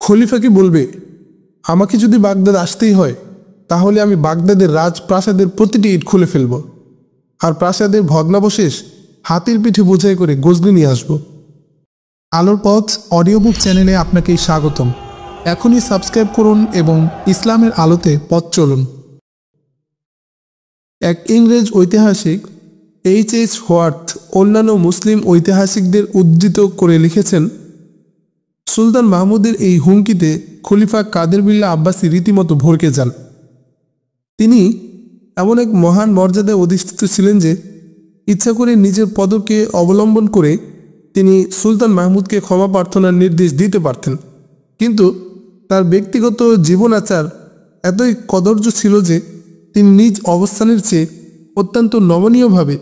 খলিফা কি বলবে, আমাকে যদি বাগদাদ আসতেই হয় তাহলে আমি বাগদাদের রাজপ্রাসাদের প্রতিটি ইট খুলে ফেলব, আর প্রাসাদের ভগ্নাবশেষ হাতির পিঠে বোঝাই করে গজনি নিয়ে আসব। আলোর পথ অডিও বুক চ্যানেলে আপনাকে স্বাগতম। এখনই সাবস্ক্রাইব করুন এবং ইসলামের আলোতে পথ চলুন। এক ইংরেজ ঐতিহাসিক H.H. হোয়ার্থ অন্যান্য মুসলিম ঐতিহাসিকদের উদ্ধৃত করে লিখেছেন, সুলতান মাহমুদের এই হুমকিতে খলিফা কাদের বিল্লাহ আব্বাসী রীতিমতো ভড়কে যান। তিনি এমন এক মহান মর্যাদায় অধিষ্ঠিত ছিলেন যে ইচ্ছা করে নিজের পদকে অবলম্বন করে তিনি সুলতান মাহমুদকে ক্ষমা প্রার্থনার নির্দেশ দিতে পারতেন, কিন্তু তার ব্যক্তিগত জীবনাচার এতই কদর্য ছিল যে তিনি নিজ অবস্থানের চেয়ে অত্যন্ত নমনীয়ভাবে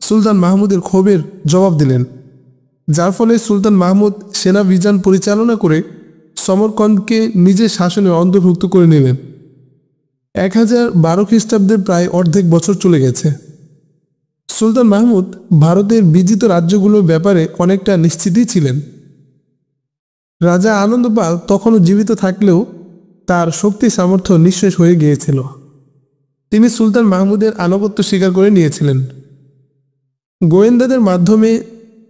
সুলতান মাহমুদের ক্ষোভের জবাব দিলেন, যার ফলে সুলতান মাহমুদ সেনাভিযান পরিচালনা করে সমরকন্দকে নিজের শাসনে অন্তর্ভুক্ত করে নিলেন। 1012 খ্রিস্টাব্দের প্রায় অর্ধেক বছর চলে গেছে। সুলতান মাহমুদ ভারতের বিজিত রাজ্যগুলোর ব্যাপারে অনেকটা নিশ্চিতই ছিলেন। রাজা আনন্দপাল তখনও জীবিত থাকলেও তার শক্তি সামর্থ্য নিঃশেষ হয়ে গিয়েছিল। তিনি সুলতান মাহমুদের আনুগত্য স্বীকার করে নিয়েছিলেন। গোয়েন্দাদের মাধ্যমে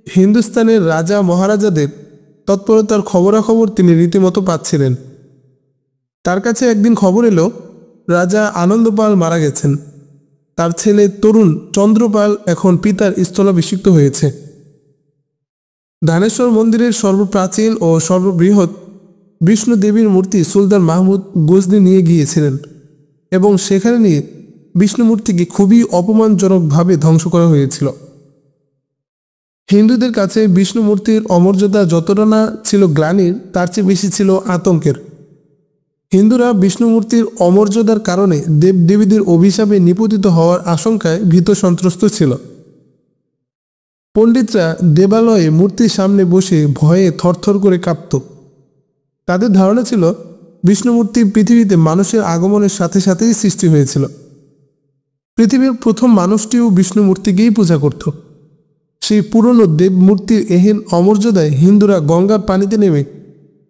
হিন্দুস্তানের রাজা মহারাজাদের তৎপরতার খবরাখবর তিনি রীতিমতো পাচ্ছিলেন। তার কাছে একদিন খবর এলো রাজা আনন্দপাল মারা গেছেন। তার ছেলে তরুণ চন্দ্রপাল এখন পিতার স্থলাভিষিক্ত হয়েছে। ধানেশ্বর মন্দিরের সর্বপ্রাচীন ও সর্ববৃহৎ বিষ্ণু দেবীর মূর্তি সুলতান মাহমুদ গজনি নিয়ে গিয়েছিলেন এবং সেখানে নিয়ে বিষ্ণু মূর্তিকে খুবই অপমানজনকভাবে ধ্বংস করা হয়েছিল। হিন্দুদের কাছে বিষ্ণু মূর্তির অমর্যাদা যতটা না ছিল গ্লানির, তার চেয়ে বেশি ছিল আতঙ্কের। হিন্দুরা বিষ্ণু মূর্তির অমর্যাদার কারণে দেবদেবীদের অভিশাপে নিপতিত হওয়ার আশঙ্কায় ভীত সন্ত্রস্ত ছিল। পণ্ডিতরা দেবালয়ে মূর্তির সামনে বসে ভয়ে থরথর করে কাঁপত। তাদের ধারণা ছিল বিষ্ণুমূর্তি পৃথিবীতে মানুষের আগমনের সাথে সাথেই সৃষ্টি হয়েছিল। পৃথিবীর প্রথম মানুষটিও বিষ্ণুমূর্তিকেই পূজা করত। সেই পুরনো দেবমূর্তির এহেন অমর্যাদায় হিন্দুরা গঙ্গার পানিতে নেমে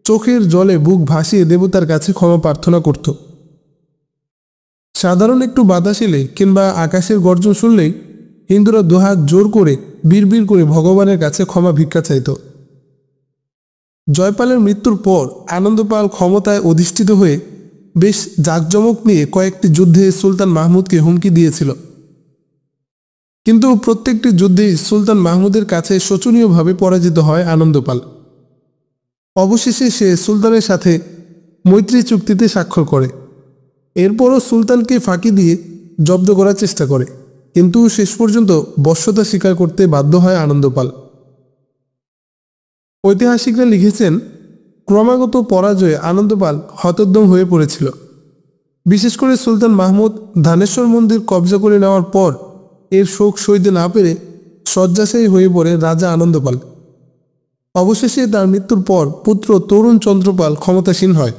চোখের জলে বুক ভাসিয়ে দেবতার কাছে ক্ষমা প্রার্থনা করত। সাধারণ একটু বাতাস এলে কিংবা আকাশের গর্জন শুনলেই হিন্দুরা দুহাত জোর করে বিড়বিড় করে ভগবানের কাছে ক্ষমা ভিক্ষা চাইত। জয়পালের মৃত্যুর পর আনন্দপাল ক্ষমতায় অধিষ্ঠিত হয়ে বেশ জাঁকজমক নিয়ে কয়েকটি যুদ্ধে সুলতান মাহমুদকে হুমকি দিয়েছিল, কিন্তু প্রত্যেকটি যুদ্ধেই সুলতান মাহমুদের কাছে শোচনীয়ভাবে পরাজিত হয় আনন্দপাল। অবশেষে সে সুলতানের সাথে মৈত্রী চুক্তিতে স্বাক্ষর করে। এরপরও সুলতানকে ফাঁকি দিয়ে জব্দ করার চেষ্টা করে, কিন্তু শেষ পর্যন্ত বশ্যতা স্বীকার করতে বাধ্য হয় আনন্দপাল। ঐতিহাসিকরা লিখেছেন, ক্রমাগত পরাজয়ে আনন্দপাল হতোদ্যম হয়ে পড়েছিল। বিশেষ করে সুলতান মাহমুদ ধানেশ্বর মন্দির কবজা করে নেওয়ার পর এর শোক সইতে না পেরে শয্যাশায়ী হয়ে পড়ে রাজা আনন্দপাল। অবশেষে তার মৃত্যুর পর পুত্র তরুণ চন্দ্রপাল ক্ষমতাসীন হয়।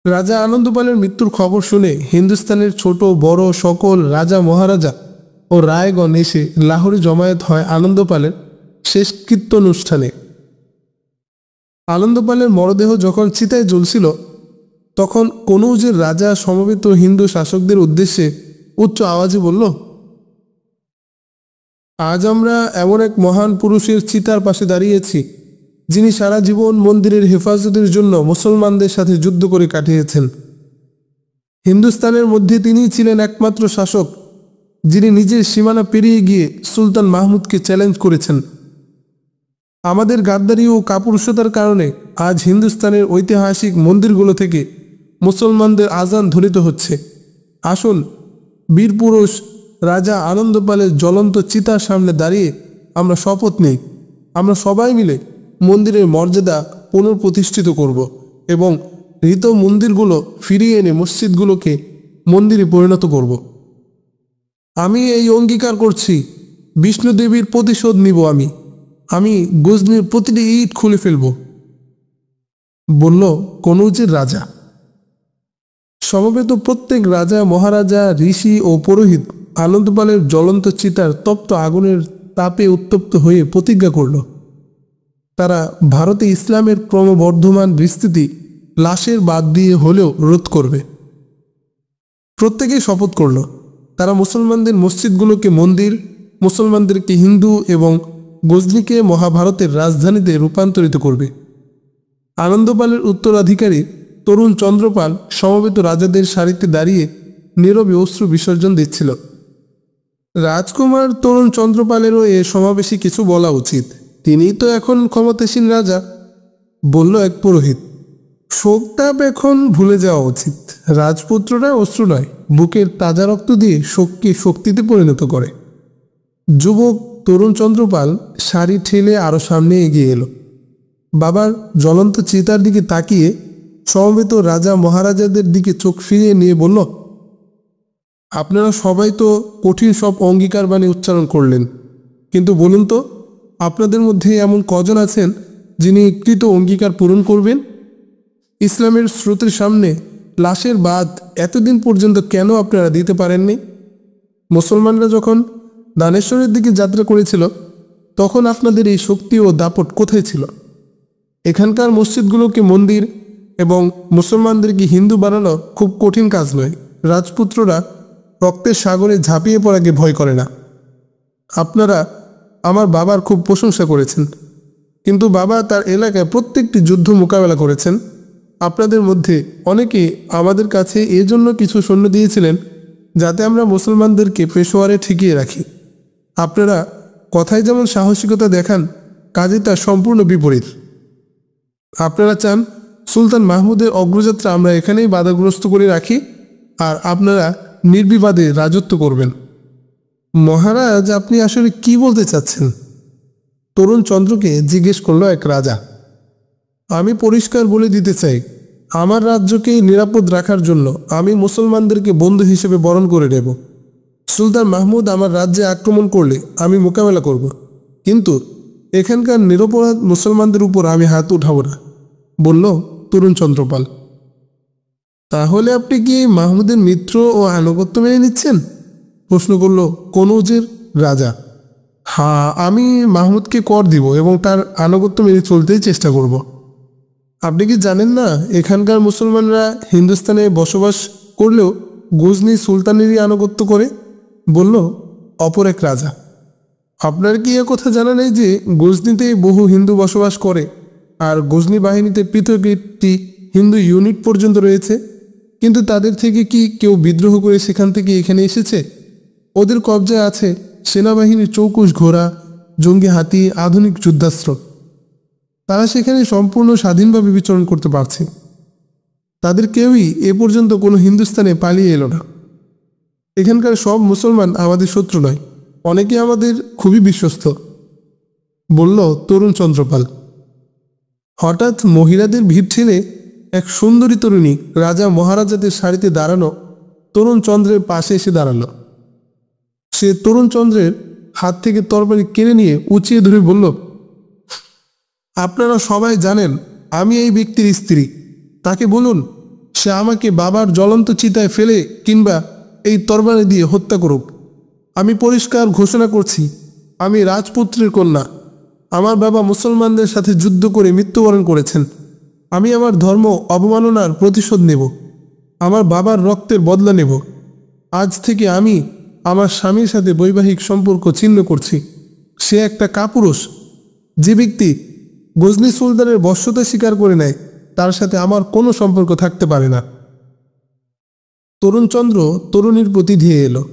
রাজা আনন্দপালের মৃত্যুর খবর শুনে হিন্দুস্তানের ছোট বড় সকল রাজা মহারাজা ও রায়গণ এসে লাহোরে জমায়েত হয় আনন্দপালের শেষকৃত্যানুষ্ঠানে। আনন্দপালের মরদেহ যখন চিতায় জ্বলছিল, তখন কনৌজের রাজা সমবেত হিন্দু শাসকদের উদ্দেশ্যে উচ্চ আওয়াজে বলল, আজ আমরা এমন এক মহান পুরুষের চিতার পাশে দাঁড়িয়েছি, যিনি সারা জীবন মন্দিরের হেফাজতের জন্য মুসলমানদের সাথে যুদ্ধ করে কাটিয়েছেন। হিন্দুস্তানের মধ্যে তিনিই ছিলেন একমাত্র শাসক যিনি নিজের সীমানা পেরিয়ে গিয়ে সুলতান মাহমুদকে চ্যালেঞ্জ করেছেন। আমাদের গাদ্দারি ও কাপুরুষতার কারণে আজ হিন্দুস্তানের ঐতিহাসিক মন্দিরগুলো থেকে মুসলমানদের আজান ধ্বনিত হচ্ছে। আসুন, বীরপুরুষ রাজা আনন্দপালের জ্বলন্ত চিতার সামনে দাঁড়িয়ে আমরা শপথ নিই, আমরা সবাই মিলে মন্দিরের মর্যাদা পুনঃপ্রতিষ্ঠিত করব এবং হৃত মন্দিরগুলো ফিরিয়ে এনে মসজিদগুলোকে মন্দিরে পরিণত করব। আমি এই অঙ্গীকার করছি, বিষ্ণু দেবীর প্রতিশোধ নিব। আমি গজনির প্রতিটি ইট খুলে ফেলব, বলল কনৌজের রাজা। সমবেত প্রত্যেক রাজা মহারাজা ঋষি ও পুরোহিত আনন্দপালের জ্বলন্ত চিতার তপ্ত আগুনের তাপে উত্তপ্ত হয়ে প্রতিজ্ঞা করল, তারা ভারতে ইসলামের ক্রমবর্ধমান বিস্তৃতি লাশের বাদ দিয়ে হলেও রোধ করবে। প্রত্যেকেই শপথ করল তারা মুসলমানদের মসজিদগুলোকে মন্দির, মুসলমানদেরকে হিন্দু এবং গজনিকে মহাভারতের রাজধানীতে রূপান্তরিত করবে। আনন্দপালের উত্তরাধিকারী তরুণ চন্দ্রপাল সমবেত রাজাদের সারিতে দাঁড়িয়ে নীরবে অশ্রু বিসর্জন দিচ্ছিল। রাজকুমার তরুণ চন্দ্রপালেরও এ সমাবেশে কিছু বলা উচিত, তিনিই তো এখন ক্ষমতাসীন রাজা, বলল এক পুরোহিত। শোকতাপ এখন ভুলে যাওয়া উচিত। রাজপুত্ররা অশ্রু নয়, বুকের তাজা রক্ত দিয়ে শোককে শক্তিতে পরিণত করে। যুবক তরুণ চন্দ্রপাল শাড়ি ঠেলে আরো সামনে এগিয়ে এলো। বাবার জ্বলন্ত চিতার দিকে তাকিয়ে সমবেত রাজা মহারাজাদের দিকে চোখ ফিরিয়ে নিয়ে বলল, আপনারা সবাই তো কঠিন সব অঙ্গীকার বাণী উচ্চারণ করলেন, কিন্তু বলুন তো আপনাদের মধ্যে এমন কজন আছেন যিনি কৃত অঙ্গীকার পূরণ করবেন? ইসলামের স্রোতের সামনে লাশের বাদ এতদিন পর্যন্ত কেন আপনারা দিতে পারেননি? মুসলমানরা যখন দানেশ্বরের দিকে যাত্রা করেছিল তখন আপনাদের এই শক্তি ও দাপট কোথায় ছিল? এখানকার মসজিদগুলোকে মন্দির এবং মুসলমানদেরকে হিন্দু বানানো খুব কঠিন কাজ নয়। রাজপুত্ররা রক্তের সাগরে ঝাঁপিয়ে পড়াকে ভয় করে না। আপনারা আমার বাবার খুব প্রশংসা করেছেন, কিন্তু বাবা তার এলাকায় প্রত্যেকটি যুদ্ধ মোকাবেলা করেছেন। আপনাদের মধ্যে অনেকে আমাদের কাছে এজন্য কিছু সৈন্য দিয়েছিলেন যাতে আমরা মুসলমানদেরকে পেশোয়ারে ঠেকিয়ে রাখি। আপনারা কথায় যেমন সাহসিকতা দেখান, কাজে তা সম্পূর্ণ বিপরীত। আপনারা চান সুলতান মাহমুদের অগ্রযাত্রা আমরা এখানেই বাধাগ্রস্ত করে রাখি আর আপনারা নির্বিবাদে রাজত্ব করবেন। মহারাজ, আপনি আসলে কি বলতে চাচ্ছেন? তরুণ চন্দ্রকে জিজ্ঞেস করল এক রাজা। আমি পরিষ্কার বলে দিতে চাই, আমার রাজ্যকে নিরাপদ রাখার জন্য আমি মুসলমানদেরকে বন্ধু হিসেবে বরণ করে নেব। সুলতান মাহমুদ আমার রাজ্যে আক্রমণ করলে আমি মোকাবেলা করব, কিন্তু এখানকার নিরপরাধ মুসলমানদের উপর আমি হাত উঠাবো না, বলল তরুণ চন্দ্রপাল। তাহলে আপনি কি মাহমুদের মিত্র ও আনুগত্য মেনে নিচ্ছেন? প্রশ্ন করল কনৌজের রাজা। হ্যাঁ, আমি মাহমুদকে কর দিব এবং তার আনুগত্য মেনে চলতেই চেষ্টা করব। আপনি কি জানেন না এখানকার মুসলমানরা হিন্দুস্তানে বসবাস করলেও গজনি সুলতানেরই আনুগত্য করে, বলল অপর এক রাজা। আপনার কি এ কথা জানা নেই যে গজনিতে বহু হিন্দু বসবাস করে আর গজনি বাহিনীতে পৃথক একটি হিন্দু ইউনিট পর্যন্ত রয়েছে? কিন্তু তাদের থেকে কি কেউ বিদ্রোহ করে সেখান থেকে এখানে এসেছে? ওদের কবজায় আছে সেনাবাহিনীর চৌকুশ ঘোড়া, জঙ্গি হাতি, আধুনিক যুদ্ধাস্ত্র। তারা সেখানে সম্পূর্ণ স্বাধীনভাবে বিচরণ করতে পারছে। তাদের কেউই এ পর্যন্ত কোনো হিন্দুস্তানে পালিয়ে এলো না। এখানকার সব মুসলমান আমাদের শত্রু নয়, অনেকে আমাদের খুবই বিশ্বস্ত, বলল তরুণ চন্দ্রপাল। হঠাৎ মহিলাদের ভিড় ঠেলে এক সুন্দরী তরুণী রাজা মহারাজাদের সারিতে দাঁড়ানো তরুণ চন্দ্রের পাশে এসে দাঁড়ালো। সে তরুণ চন্দ্রের হাত থেকে তরবারি কেড়ে নিয়ে উঁচিয়ে ধরে বলল, আপনারা সবাই জানেন আমি এই ব্যক্তির স্ত্রী। তাকে বলুন সে আমাকে বাবার জ্বলন্ত চিতায় ফেলে কিংবা এই তরবারি দিয়ে হত্যা করুক। আমি পরিষ্কার ঘোষণা করছি, আমি রাজপুত্রের কন্যা। আমার বাবা মুসলমানদের সাথে যুদ্ধ করে মৃত্যুবরণ করেছেন। আমি আমার ধর্ম অবমাননার প্রতিশোধ নেব, আমার বাবার রক্তের বদলা নেব। আজ থেকে আমি আমার স্বামীর সাথে বৈবাহিক সম্পর্ক ছিন্ন করছি। সে একটা কাপুরুষ। যে ব্যক্তি গজনি সুলতানের বশ্যতা স্বীকার করে নেয় তার সাথে আমার কোনো সম্পর্ক থাকতে পারে না। তরুণচন্দ্র তরুণীর প্রতি ধেয়ে এলো,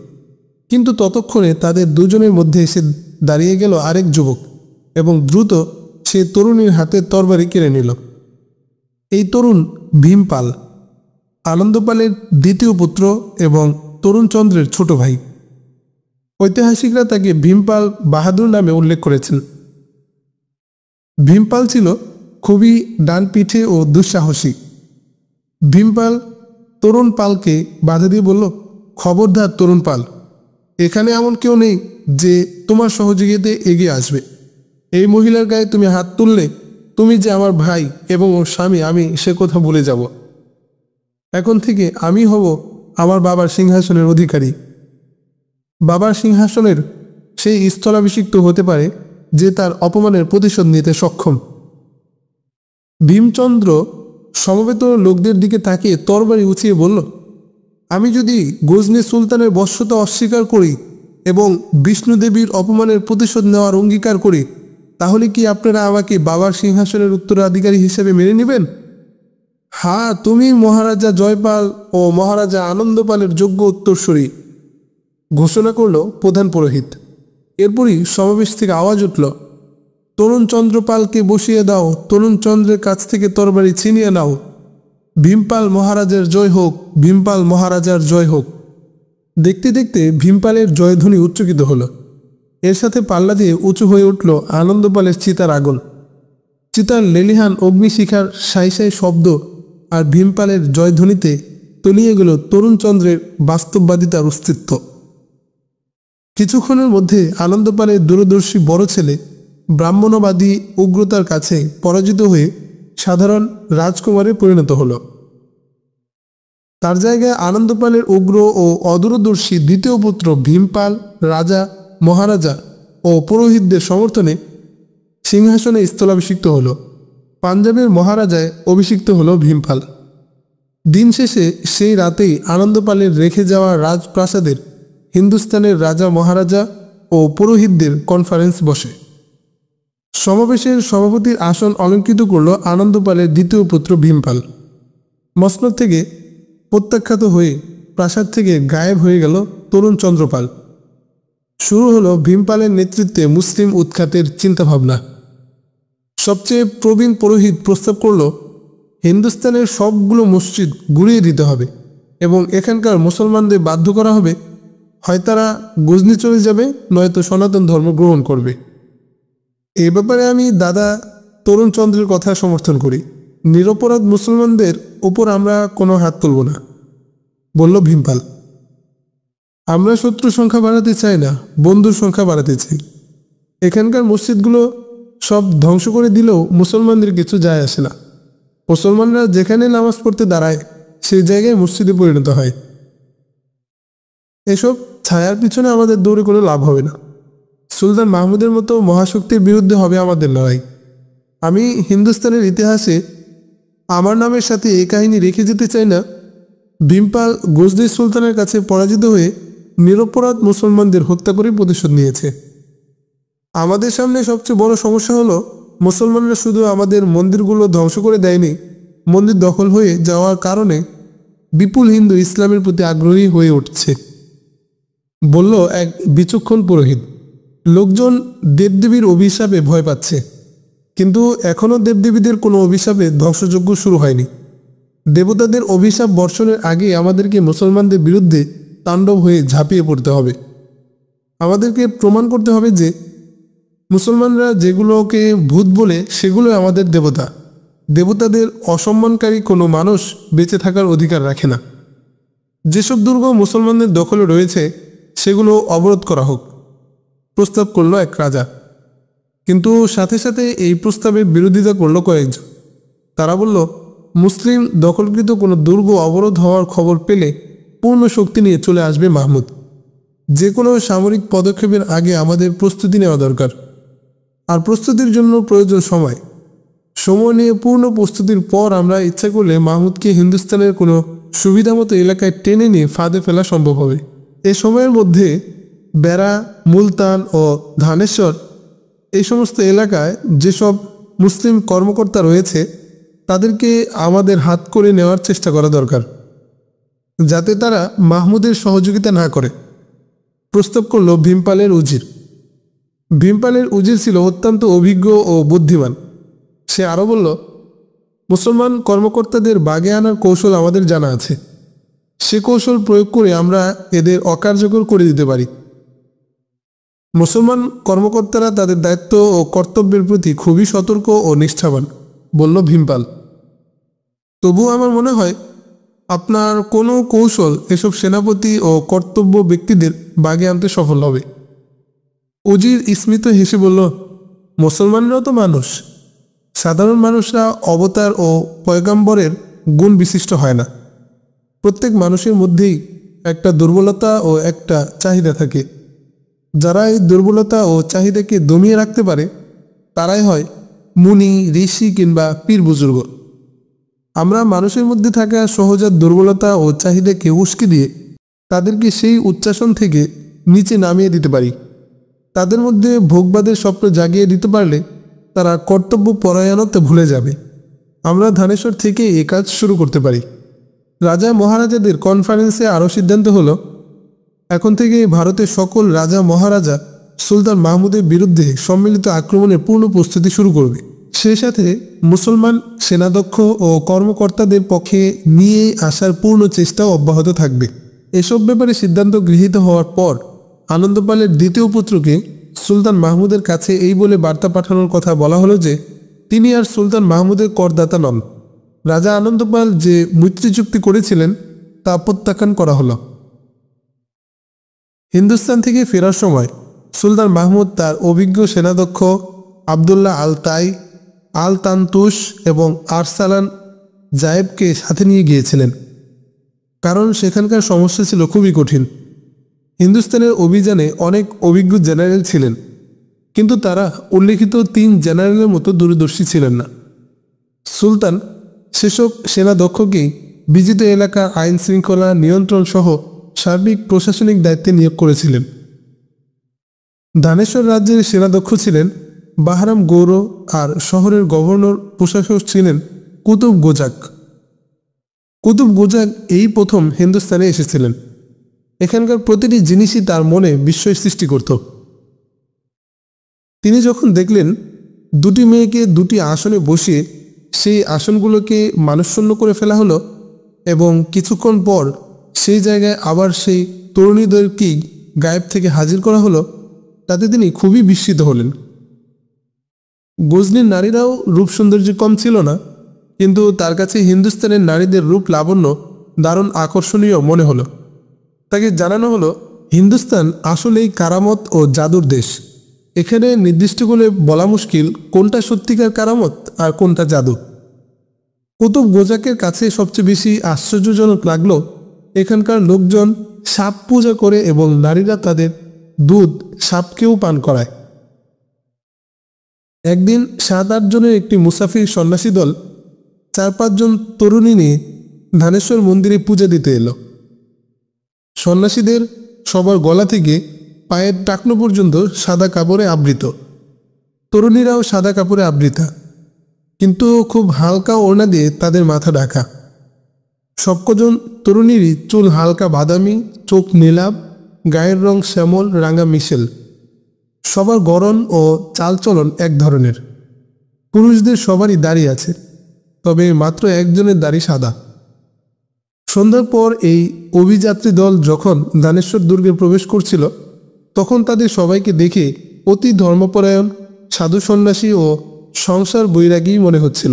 কিন্তু ততক্ষণে তাদের দুজনের মধ্যে এসে দাঁড়িয়ে গেল আরেক যুবক এবং দ্রুত সে তরুণীর হাতে তরবারি কেড়ে নিল। এই তরুণ ভীমপাল, আনন্দপালের দ্বিতীয় পুত্র এবং তরুণচন্দ্রের ছোট ভাই। ঐতিহাসিকরা তাকে ভীমপাল বাহাদুর নামে উল্লেখ করেছেন। ভীমপাল ছিল খুবই ডানপিঠে ও দুঃসাহসী। ভীমপাল তরুণ পালকে বাধা দিয়ে বলল, খবরদার তরুণ পাল, এখানে এমন কেউ নেই যে তোমার সহযোগিতায় এগিয়ে আসবে। এই মহিলার গায়ে তুমি হাত তুললে তুমি যে আমার ভাই এবং ওর স্বামী আমি সে কথা ভুলে যাব। এখন থেকে আমি হব আমার বাবার সিংহাসনের অধিকারী। বাবার সিংহাসনের সেই স্থলাভিষিক্ত হতে পারে যে তার অপমানের প্রতিশোধ নিতে সক্ষম। ভীমচন্দ্র সমবেত লোকদের দিকে তাকিয়ে তরবারি উঁচিয়ে বলল, আমি যদি গজনী সুলতানের বশ্যতা অস্বীকার করি এবং বিষ্ণুদেবীর অপমানের প্রতিশোধ নেওয়ার অঙ্গীকার করি, তাহলে কি আপনারা আমাকে বাবার সিংহাসনের উত্তরাধিকারী হিসেবে মেনে নেবেন? হ্যাঁ, তুমি মহারাজা জয়পাল ও মহারাজা আনন্দপালের যোগ্য উত্তরসূরি, ঘোষণা করল প্রধান পুরোহিত। এরপরই সমাবেশ থেকে আওয়াজ উঠল, তরুণ চন্দ্রপালকে বসিয়ে দাও, তরুণ চন্দ্রের কাছ থেকে তরবারি ছিনিয়ে নাও। ভীমপাল মহারাজার জয় হোক, ভীমপাল মহারাজার জয় হোক। দেখতে দেখতে ভীমপালের জয়ধ্বনি উচ্চকিত হলো। এর সাথে পাল্লা দিয়ে উঁচু হয়ে উঠল আনন্দপালের চিতার আগুন। চিতার লেলিহান অগ্নিশিখার সাই সাই শব্দ আর ভীমপালের জয়ধ্বনিতে তলিয়ে গেল তরুণ চন্দ্রের বাস্তববাদিতার অস্তিত্ব। কিছুক্ষণের মধ্যে আনন্দপালের দূরদর্শী বড় ছেলে ব্রাহ্মণবাদী উগ্রতার কাছে পরাজিত হয়ে সাধারণ রাজকুমারে পরিণত হল। তার জায়গায় আনন্দপালের উগ্র ও অদূরদর্শী দ্বিতীয় পুত্র ভীমপাল রাজা, মহারাজা ও পুরোহিতদের সমর্থনে সিংহাসনে স্থলাভিষিক্ত হল। পাঞ্জাবের মহারাজায় অভিষিক্ত হল ভীমপাল। দিন শেষে সেই রাতেই আনন্দপালের রেখে যাওয়া রাজপ্রাসাদের হিন্দুস্তানের রাজা, মহারাজা ও পুরোহিতদের কনফারেন্স বসে। সমাবেশের সভাপতির আসন অলঙ্কৃত করল আনন্দপালের দ্বিতীয় পুত্র ভীমপাল। মসনদ থেকে প্রত্যাখ্যাত হয়ে প্রাসাদ থেকে গায়েব হয়ে গেল তরুণ চন্দ্রপাল। শুরু হলো ভীমপালের নেতৃত্বে মুসলিম উৎখাতের চিন্তাভাবনা। সবচেয়ে প্রবীণ পুরোহিত প্রস্তাব করল, হিন্দুস্তানের সবগুলো মসজিদ গুড়িয়ে দিতে হবে এবং এখানকার মুসলমানদের বাধ্য করা হবে, হয় তারা গজনি চলে যাবে, নয়তো সনাতন ধর্ম গ্রহণ করবে। এ ব্যাপারে আমি দাদা তরুণ চন্দ্রের কথা সমর্থন করি। নিরপরাধ মুসলমানদের উপর আমরা কোনো হাত তুলব না, বলল ভীমপাল। আমরা শত্রু সংখ্যা বাড়াতে চাই না, বন্ধুর সংখ্যা বাড়াতে চাই। এখানকার মসজিদগুলো সব ধ্বংস করে দিলেও মুসলমানদের কিছু যায় আসে না। মুসলমানরা যেখানে নামাজ পড়তে দাঁড়ায় সেই জায়গায় মসজিদে পরিণত হয়। এসব ছায়ার পিছনে আমাদের দৌড়ে কোনো লাভ হবে না। সুলতান মাহমুদের মতো মহাশক্তির বিরুদ্ধে হবে আমাদের লড়াই। আমি হিন্দুস্তানের ইতিহাসে আমার নামের সাথে এই কাহিনী রেখে যেতে চাই না। ভীমপাল গজনী সুলতানের কাছে পরাজিত হয়ে নিরপরাধ মুসলমানদের হত্যা করে প্রতিশোধ নিয়েছে। আমাদের সামনে সবচেয়ে বড় সমস্যা হলো, মুসলমানরা শুধু আমাদের মন্দিরগুলো ধ্বংস করে দেয়নি, মন্দির দখল হয়ে যাওয়ার কারণে বিপুল হিন্দু ইসলামের প্রতি আগ্রহী হয়ে উঠছে, বলল এক বিচক্ষণ পুরোহিত। লোকজন দেবদেবীর অভিশাপে ভয় পাচ্ছে, কিন্তু এখনও দেবদেবীদের কোনো অভিশাপে ধ্বংসযজ্ঞ শুরু হয়নি। দেবতাদের অভিশাপ বর্ষণের আগে আমাদেরকে মুসলমানদের বিরুদ্ধে তাণ্ডব হয়ে ঝাঁপিয়ে পড়তে হবে। আমাদেরকে প্রমাণ করতে হবে যে মুসলমানরা যেগুলোকে ভূত বলে সেগুলো আমাদের দেবতা। দেবতাদের অসম্মানকারী কোনো মানুষ বেঁচে থাকার অধিকার রাখে না। যেসব দুর্গ মুসলমানদের দখলে রয়েছে সেগুলো অবরোধ করা হোক, প্রস্তাব করল এক রাজা। কিন্তু সাথে সাথে এই প্রস্তাবের বিরোধিতা করল কয়েকজন। তারা বলল, মুসলিম দখলকৃত কোনো দুর্গ অবরোধ হওয়ার খবর পেলে পূর্ণ শক্তি নিয়ে চলে আসবে মাহমুদ। যে কোনো সামরিক পদক্ষেপের আগে আমাদের প্রস্তুতি নেওয়া দরকার, আর প্রস্তুতির জন্য প্রয়োজন সময়। সময় নিয়ে পূর্ণ প্রস্তুতির পর আমরা ইচ্ছা করলে মাহমুদকে হিন্দুস্তানের কোনো সুবিধামতো এলাকায় টেনে নিয়ে ফাঁদে ফেলা সম্ভব হবে। এ সময়ের মধ্যে বেড়া, মুলতান ও ধানেশ্বর এই সমস্ত এলাকায় যেসব মুসলিম কর্মকর্তা রয়েছে তাদেরকে আমাদের হাত করে নেওয়ার চেষ্টা করা দরকার, যাতে তারা মাহমুদের সহযোগিতা না করে। প্রস্তাব করল ভীমপালের উজির। ভীমপালের উজির ছিল অত্যন্ত অভিজ্ঞ ও বুদ্ধিমান। সে আরও বলল, মুসলমান কর্মকর্তাদের বাগে আনার কৌশল আমাদের জানা আছে। সে কৌশল প্রয়োগ করে আমরা এদের অকার্যকর করে দিতে পারি। মুসলমান কর্মকর্তারা তাদের দায়িত্ব ও কর্তব্যের প্রতি খুবই সতর্ক ও নিষ্ঠাবান, বলল ভীমপাল। তবু আমার মনে হয় আপনার কোনো কৌশল এসব সেনাপতি ও কর্তব্য ব্যক্তিদের বাগে আনতে সফল হবে। উজির স্মিত হেসে বলল, মুসলমানরাও তো মানুষ। সাধারণ মানুষরা অবতার ও পয়গাম্বরের গুণ বিশিষ্ট হয় না। প্রত্যেক মানুষের মধ্যেই একটা দুর্বলতা ও একটা চাহিদা থাকে। যারা এই দুর্বলতা ও চাহিদাকে দমিয়ে রাখতে পারে তারাই হয় মুনি, ঋষি কিংবা পীর বুজুর্গ। আমরা মানুষের মধ্যে থাকা সহজাত দুর্বলতা ও চাহিদাকে উস্কে দিয়ে তাদেরকে সেই উচ্চাসন থেকে নিচে নামিয়ে দিতে পারি। তাদের মধ্যে ভোগবাদের স্বপ্ন জাগিয়ে দিতে পারলে তারা কর্তব্য পরায়ণতা ভুলে যাবে। আমরা ধানেশ্বর থেকে এই কাজ শুরু করতে পারি। রাজা মহারাজাদের কনফারেন্সে আরও সিদ্ধান্ত হলো, এখন থেকে ভারতের সকল রাজা মহারাজা সুলতান মাহমুদের বিরুদ্ধে সম্মিলিত আক্রমণের পূর্ণ প্রস্তুতি শুরু করবে। সেই সাথে মুসলমান সেনাধ্যক্ষ ও কর্মকর্তাদের পক্ষে নিয়ে আসার পূর্ণ চেষ্টাও অব্যাহত থাকবে। এসব ব্যাপারে সিদ্ধান্ত গৃহীত হওয়ার পর আনন্দপালের দ্বিতীয় পুত্রকে সুলতান মাহমুদের কাছে এই বলে বার্তা পাঠানোর কথা বলা হলো যে তিনি আর সুলতান মাহমুদের করদাতা নন। রাজা আনন্দপাল যে মৈত্রী চুক্তি করেছিলেন তা প্রত্যাখ্যান করা হলো। হিন্দুস্তান থেকে ফেরার সময় সুলতান মাহমুদ তার অভিজ্ঞ সেনাধ্যক্ষ আবদুল্লাহ আল তাই, আল তান্তুস এবং আরসালান জায়েবকে সাথে নিয়ে গিয়েছিলেন, কারণ সেখানকার সমস্যা ছিল খুবই কঠিন। হিন্দুস্তানের অভিযানে অনেক অভিজ্ঞ জেনারেল ছিলেন, কিন্তু তারা উল্লেখিত 3 জেনারেলের মতো দূরদর্শী ছিলেন না। সুলতান সেসব সেনাধ্যক্ষকেই বিজিত এলাকার আইন শৃঙ্খলা নিয়ন্ত্রণ সহ সার্বিক প্রশাসনিক দায়িত্বে নিয়োগ করেছিলেন। ধানেশ্বর রাজ্যের সেনাধ্যক্ষ ছিলেন বাহরাম গৌর, আর শহরের গভর্নর প্রশাসক ছিলেন কুতুব গোজাক। কুতুব গোজাক এই প্রথম হিন্দুস্তানে এসেছিলেন। এখানকার প্রতিটি জিনিসই তার মনে বিস্ময় সৃষ্টি করত। তিনি যখন দেখলেন 2টি মেয়েকে 2টি আসনে বসিয়ে সেই আসনগুলোকে মানুষশূন্য করে ফেলা হলো এবং কিছুক্ষণ পর সেই জায়গায় আবার সেই তরুণীদেরকেই গায়েব থেকে হাজির করা হলো, তাতে তিনি খুবই বিস্মিত হলেন। গজনীর নারীরাও রূপ সৌন্দর্য কম ছিল না, কিন্তু তার কাছে হিন্দুস্তানের নারীদের রূপ লাবণ্য দারুণ আকর্ষণীয় মনে হলো। তাকে জানানো হলো হিন্দুস্তান আসলেই কারামত ও জাদুর দেশ। এখানে নির্দিষ্ট করে বলা মুশকিল কোনটা সত্যিকার কারামত আর কোনটা জাদু। কুতুব গোজাকের কাছে সবচেয়ে বেশি আশ্চর্যজনক লাগলো এখানকার লোকজন সাপ পূজা করে এবং নারীরা তাদের দুধ সাপকেও পান করায়। একদিন 7-8 জনের একটি মুসাফির সন্ন্যাসী দল 4-5 জন তরুণী নিয়ে ধানেশ্বর মন্দিরে পূজা দিতে এলো। সন্ন্যাসীদের সবার গলা থেকে পায়ের টাকনো পর্যন্ত সাদা কাপড়ে আবৃত, তরুণীরাও সাদা কাপড়ে আবৃতা, কিন্তু খুব হালকা ওড়না দিয়ে তাদের মাথা ঢাকা। সবকজন তরুণীরই চুল হালকা বাদামি, চোখ নীলাভ, গায়ের রং শ্যামল রাঙা মিশেল। সবার গড়ন ও চালচলন এক ধরনের। পুরুষদের সবারই দাড়ি আছে, তবে মাত্র একজনের দাড়ি সাদা। সন্ধ্যার পর এই অভিযাত্রী দল যখন ধানেশ্বর দুর্গে প্রবেশ করছিল, তখন তাদের সবাইকে দেখে অতি ধর্মপরায়ণ, সাধু সন্ন্যাসী ও সংসার বৈরাগী মনে হচ্ছিল।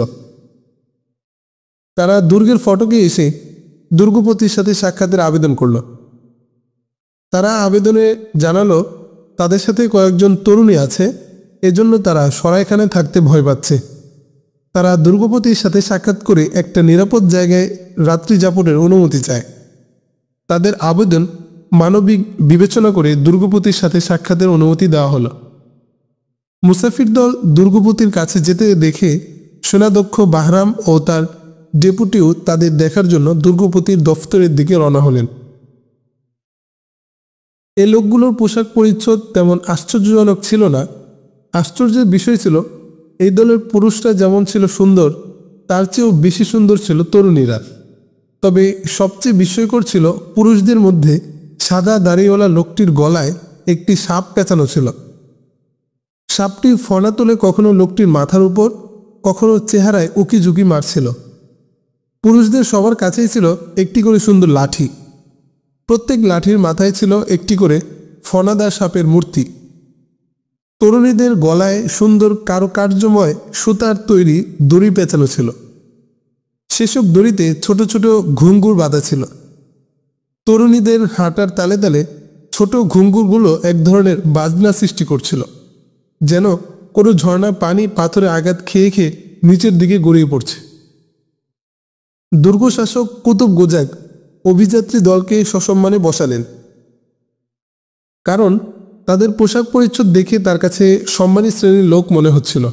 তারা দুর্গের ফটকে এসে দুর্গপতির সাথে সাক্ষাতের আবেদন করল। তারা আবেদনে জানালো তাদের সাথে কয়েকজন তরুণী আছে, এজন্য তারা সরাইখানায় থাকতে ভয় পাচ্ছে। তারা দুর্গপতির সাথে সাক্ষাৎ করে একটা নিরাপদ জায়গায় রাত্রি যাপনের অনুমতি চায়। তাদের আবেদন মানবিক বিবেচনা করে দুর্গপতির সাথে সাক্ষাতের অনুমতি দেওয়া হলো। মুসাফির দল দুর্গপতির কাছে যেতে দেখে সেনাধ্যক্ষ বাহরাম ও তার ডেপুটিও তাদের দেখার জন্য দুর্গপতির দফতরের দিকে রওনা হলেন। এই লোকগুলোর পোশাক পরিচ্ছদ তেমন আশ্চর্যজনক ছিল না। আশ্চর্যের বিষয় ছিল এই দলের পুরুষরা যেমন ছিল সুন্দর, তার চেয়েও বেশি সুন্দর ছিল তরুণীরা। তবে সবচেয়ে বিস্ময়কর ছিল পুরুষদের মধ্যে সাদা দাড়িওয়ালা লোকটির গলায় একটি সাপ পেঁচানো ছিল। সাপটি ফনা তুলে কখনো লোকটির মাথার উপর, কখনো চেহারায় উকিঝুঁকি মারছিল। পুরুষদের সবার কাছেই ছিল একটি করে সুন্দর লাঠি। প্রত্যেক লাঠির মাথায় ছিল একটি করে ফনাদার সাপের মূর্তি। তরুণীদের গলায় সুন্দর কারুকার্যময় সুতার তৈরি দড়ি পেঁচানো ছিল। সেসব দড়িতে ছোট ছোট ঘুঙ্গুর বাঁধা ছিল। তরুণীদের হাঁটার তালে তালে ছোট ঘুঙ্গুরগুলো এক ধরনের বাজনা সৃষ্টি করছিল, যেন কোনো ঝর্ণা পানি পাথরে আঘাত খেয়ে খেয়ে নিচের দিকে গড়িয়ে পড়ছে। দুর্গশাসক কুতুব গোজাক অভিযাত্রী দলকে সসম্মানে বসালেন, কারণ তাদের পোশাক পরিচ্ছদ দেখে তার কাছে সম্মানী শ্রেণীর লোক মনে হচ্ছিল।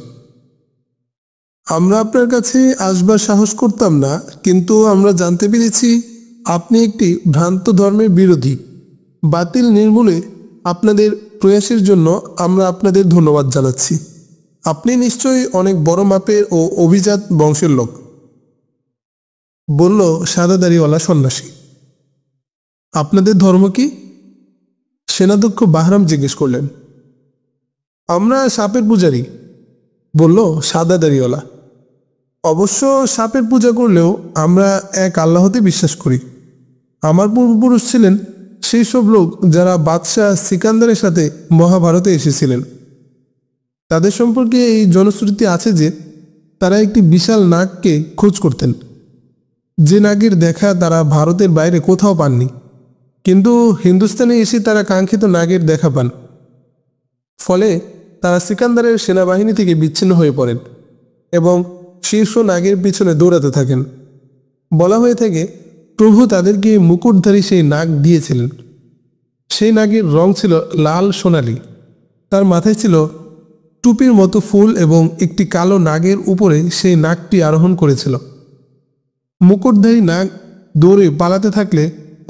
আমরা আপনার কাছে আসবার সাহস করতাম না, কিন্তু আমরা জানতে পেরেছি আপনি একটি ভ্রান্ত ধর্মের বিরোধী। বাতিল নির্মূলে আপনাদের প্রয়াসের জন্য আমরা আপনাদের ধন্যবাদ জানাচ্ছি। আপনি নিশ্চয়ই অনেক বড় মাপের ও অভিজাত বংশের লোক, বলল সাদা দাড়িওয়ালা সন্ন্যাসী। আপনাদের ধর্ম কি? সেনাধ্যক্ষ বাহরাম জিজ্ঞেস করলেন। আমরা সাপের পূজারী, বলল সাদা দাড়িওয়ালা। অবশ্য সাপের পূজা করলেও আমরা এক আল্লাহতে বিশ্বাস করি। আমার পূর্বপুরুষ ছিলেন সেই সব লোক যারা বাদশাহ সিকান্দারের সাথে মহাভারতে এসেছিলেন। তাদের সম্পর্কে এই জনশ্রুতি আছে যে তারা একটি বিশাল নাগকে খোঁজ করতেন, যে নাগের দেখা তারা ভারতের বাইরে কোথাও পাননি। কিন্তু হিন্দুস্তানে এসে তারা কাঙ্ক্ষিত নাগের দেখা পান। ফলে তারা সিকান্দারের সেনাবাহিনী থেকে বিচ্ছিন্ন হয়ে পড়েন এবং শীর্ষ নাগের পিছনে দৌড়াতে থাকেন। বলা হয়ে থাকে প্রভু তাদেরকে মুকুটধারী সেই নাগ দিয়েছিলেন। সেই নাগের রং ছিল লাল সোনালি, তার মাথায় ছিল টুপির মতো ফুল এবং একটি কালো নাগের উপরে সেই নাগটি আরোহণ করেছিল। মুকুটধারী নাগ দৌড়ে পালাতে থাকলে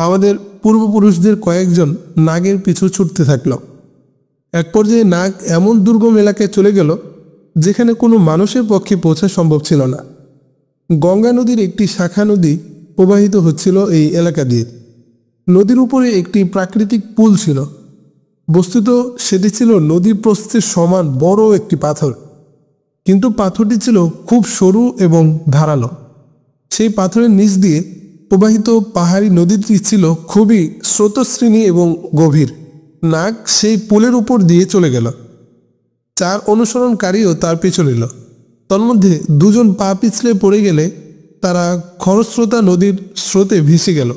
আমাদের পূর্বপুরুষদের কয়েকজন নাগের পিছু ছুটতে থাকল। এক পর্যায়ে নাগ এমন দুর্গম এলাকায় চলে গেল যেখানে কোনো মানুষের পক্ষে পৌঁছা সম্ভব ছিল না। গঙ্গা নদীর একটি শাখা নদী প্রবাহিত হচ্ছিল এই এলাকা দিয়ে। নদীর উপরে একটি প্রাকৃতিক পুল ছিল। বস্তুত সেটি ছিল নদীর প্রস্থের সমান বড় একটি পাথর, কিন্তু পাথরটি ছিল খুব সরু এবং ধারালো। সেই পাথরের নিচ দিয়ে প্রবাহিত পাহাড়ি নদীটি ছিল খুবই স্রোতস্বিনী এবং গভীর। নাগ সেই পুলের উপর দিয়ে চলে গেল। 4 অনুসরণকারীও তার পিছু নিল। তন্মধ্যে 2 জন পা পিছলে পড়ে গেলে তারা খরস্রোতা নদীর স্রোতে ভেসে গেল,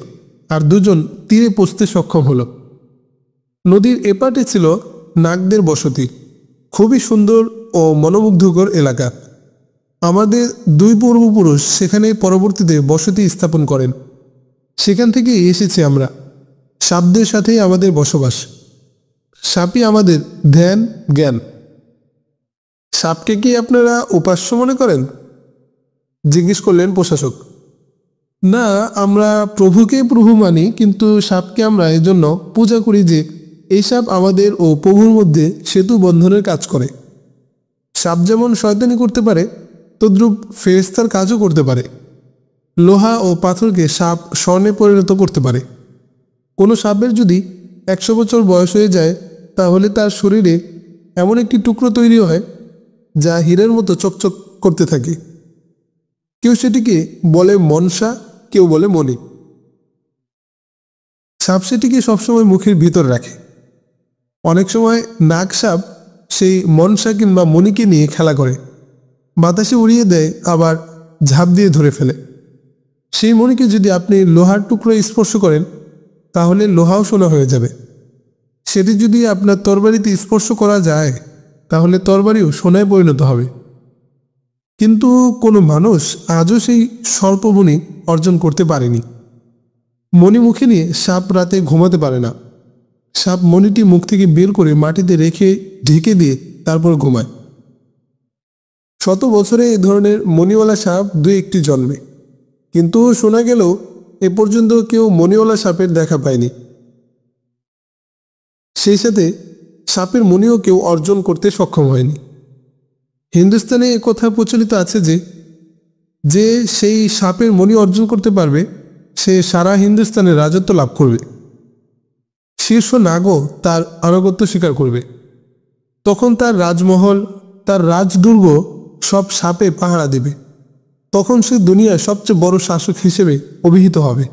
আর 2 জন তীরে পৌঁছতে সক্ষম হলো। নদীর এপাটে ছিল নাগদের বসতি, খুবই সুন্দর ও মনোমুগ্ধকর এলাকা। আমাদের 2 পূর্বপুরুষ সেখানে পরবর্তীতে বসতি স্থাপন করেন। সেখান থেকে এসেছি আমরা। সাপদের সাথেই আমাদের বসবাস। সাপই আমাদের ধ্যান জ্ঞান। সাপকে কি আপনারা উপাস্য মনে করেন? জিজ্ঞেস করলেন প্রশাসক। না, আমরা প্রভুকেই প্রভু মানি, কিন্তু সাপকে আমরা এজন্য পূজা করি যে এই সাপ আমাদের ও প্রভুর মধ্যে সেতু বন্ধনের কাজ করে। সাপ যেমন শয়তানি করতে পারে, তদ্রূপ ফেরেশতার কাজও করতে পারে। লোহা ও পাথরকে সাপ স্বর্ণে পরিণত করতে পারে। কোনো সাপের যদি 100 বছর বয়স হয়ে যায়, তাহলে তার শরীরে এমন একটি টুকরো তৈরি হয় যা হীরের মতো চকচক করতে থাকে। কেউ সেটিকে বলে মনসা, কেউ বলে মণি। সাপ সেটিকে সবসময় মুখের ভিতর রাখে। অনেক সময় নাগ সাপ সেই মনসা কিংবা মণিকে নিয়ে খেলা করে, বাতাসে উড়িয়ে দেয়, আবার ঝাঁপ দিয়ে ধরে ফেলে। সেই মণিকে যদি আপনি লোহার টুকরো স্পর্শ করেন, তাহলে লোহাও সোনা হয়ে যাবে। সেটি যদি আপনার তরবারিতে স্পর্শ করা যায়, তাহলে তরবারিও সোনায় পরিণত হবে। কিন্তু কোনো মানুষ আজও সেই সর্পমণি অর্জন করতে পারেনি। মণি মুখে নিয়ে সাপ রাতে ঘুমাতে পারে না। সাপ মণিটি মুখ থেকে বের করে মাটিতে রেখে ঢেকে দিয়ে তারপর ঘুমায়। 100 বছরে এ ধরনের মণিওয়ালা সাপ 2-1টি জন্মে, কিন্তু শোনা গেল এ পর্যন্ত কেউ মণিওয়ালা সাপের দেখা পায়নি। সেই সাথে সাপের মণিও কেউ অর্জন করতে সক্ষম হয়নি। হিন্দুস্তানে কথা প্রচলিত আছে যে যে সেই সাপের মণি অর্জন করতে পারবে, সে সারা হিন্দুস্তানের রাজত্ব লাভ করবে। শীর্ষ নাগও তার আনুগত্য স্বীকার করবে। তখন তার রাজমহল, তার রাজদুর্গ সব সাপে পাহারা দেবে। তখন সে দুনিয়ার সবচেয়ে বড় শাসক হিসেবে অভিহিত হবে।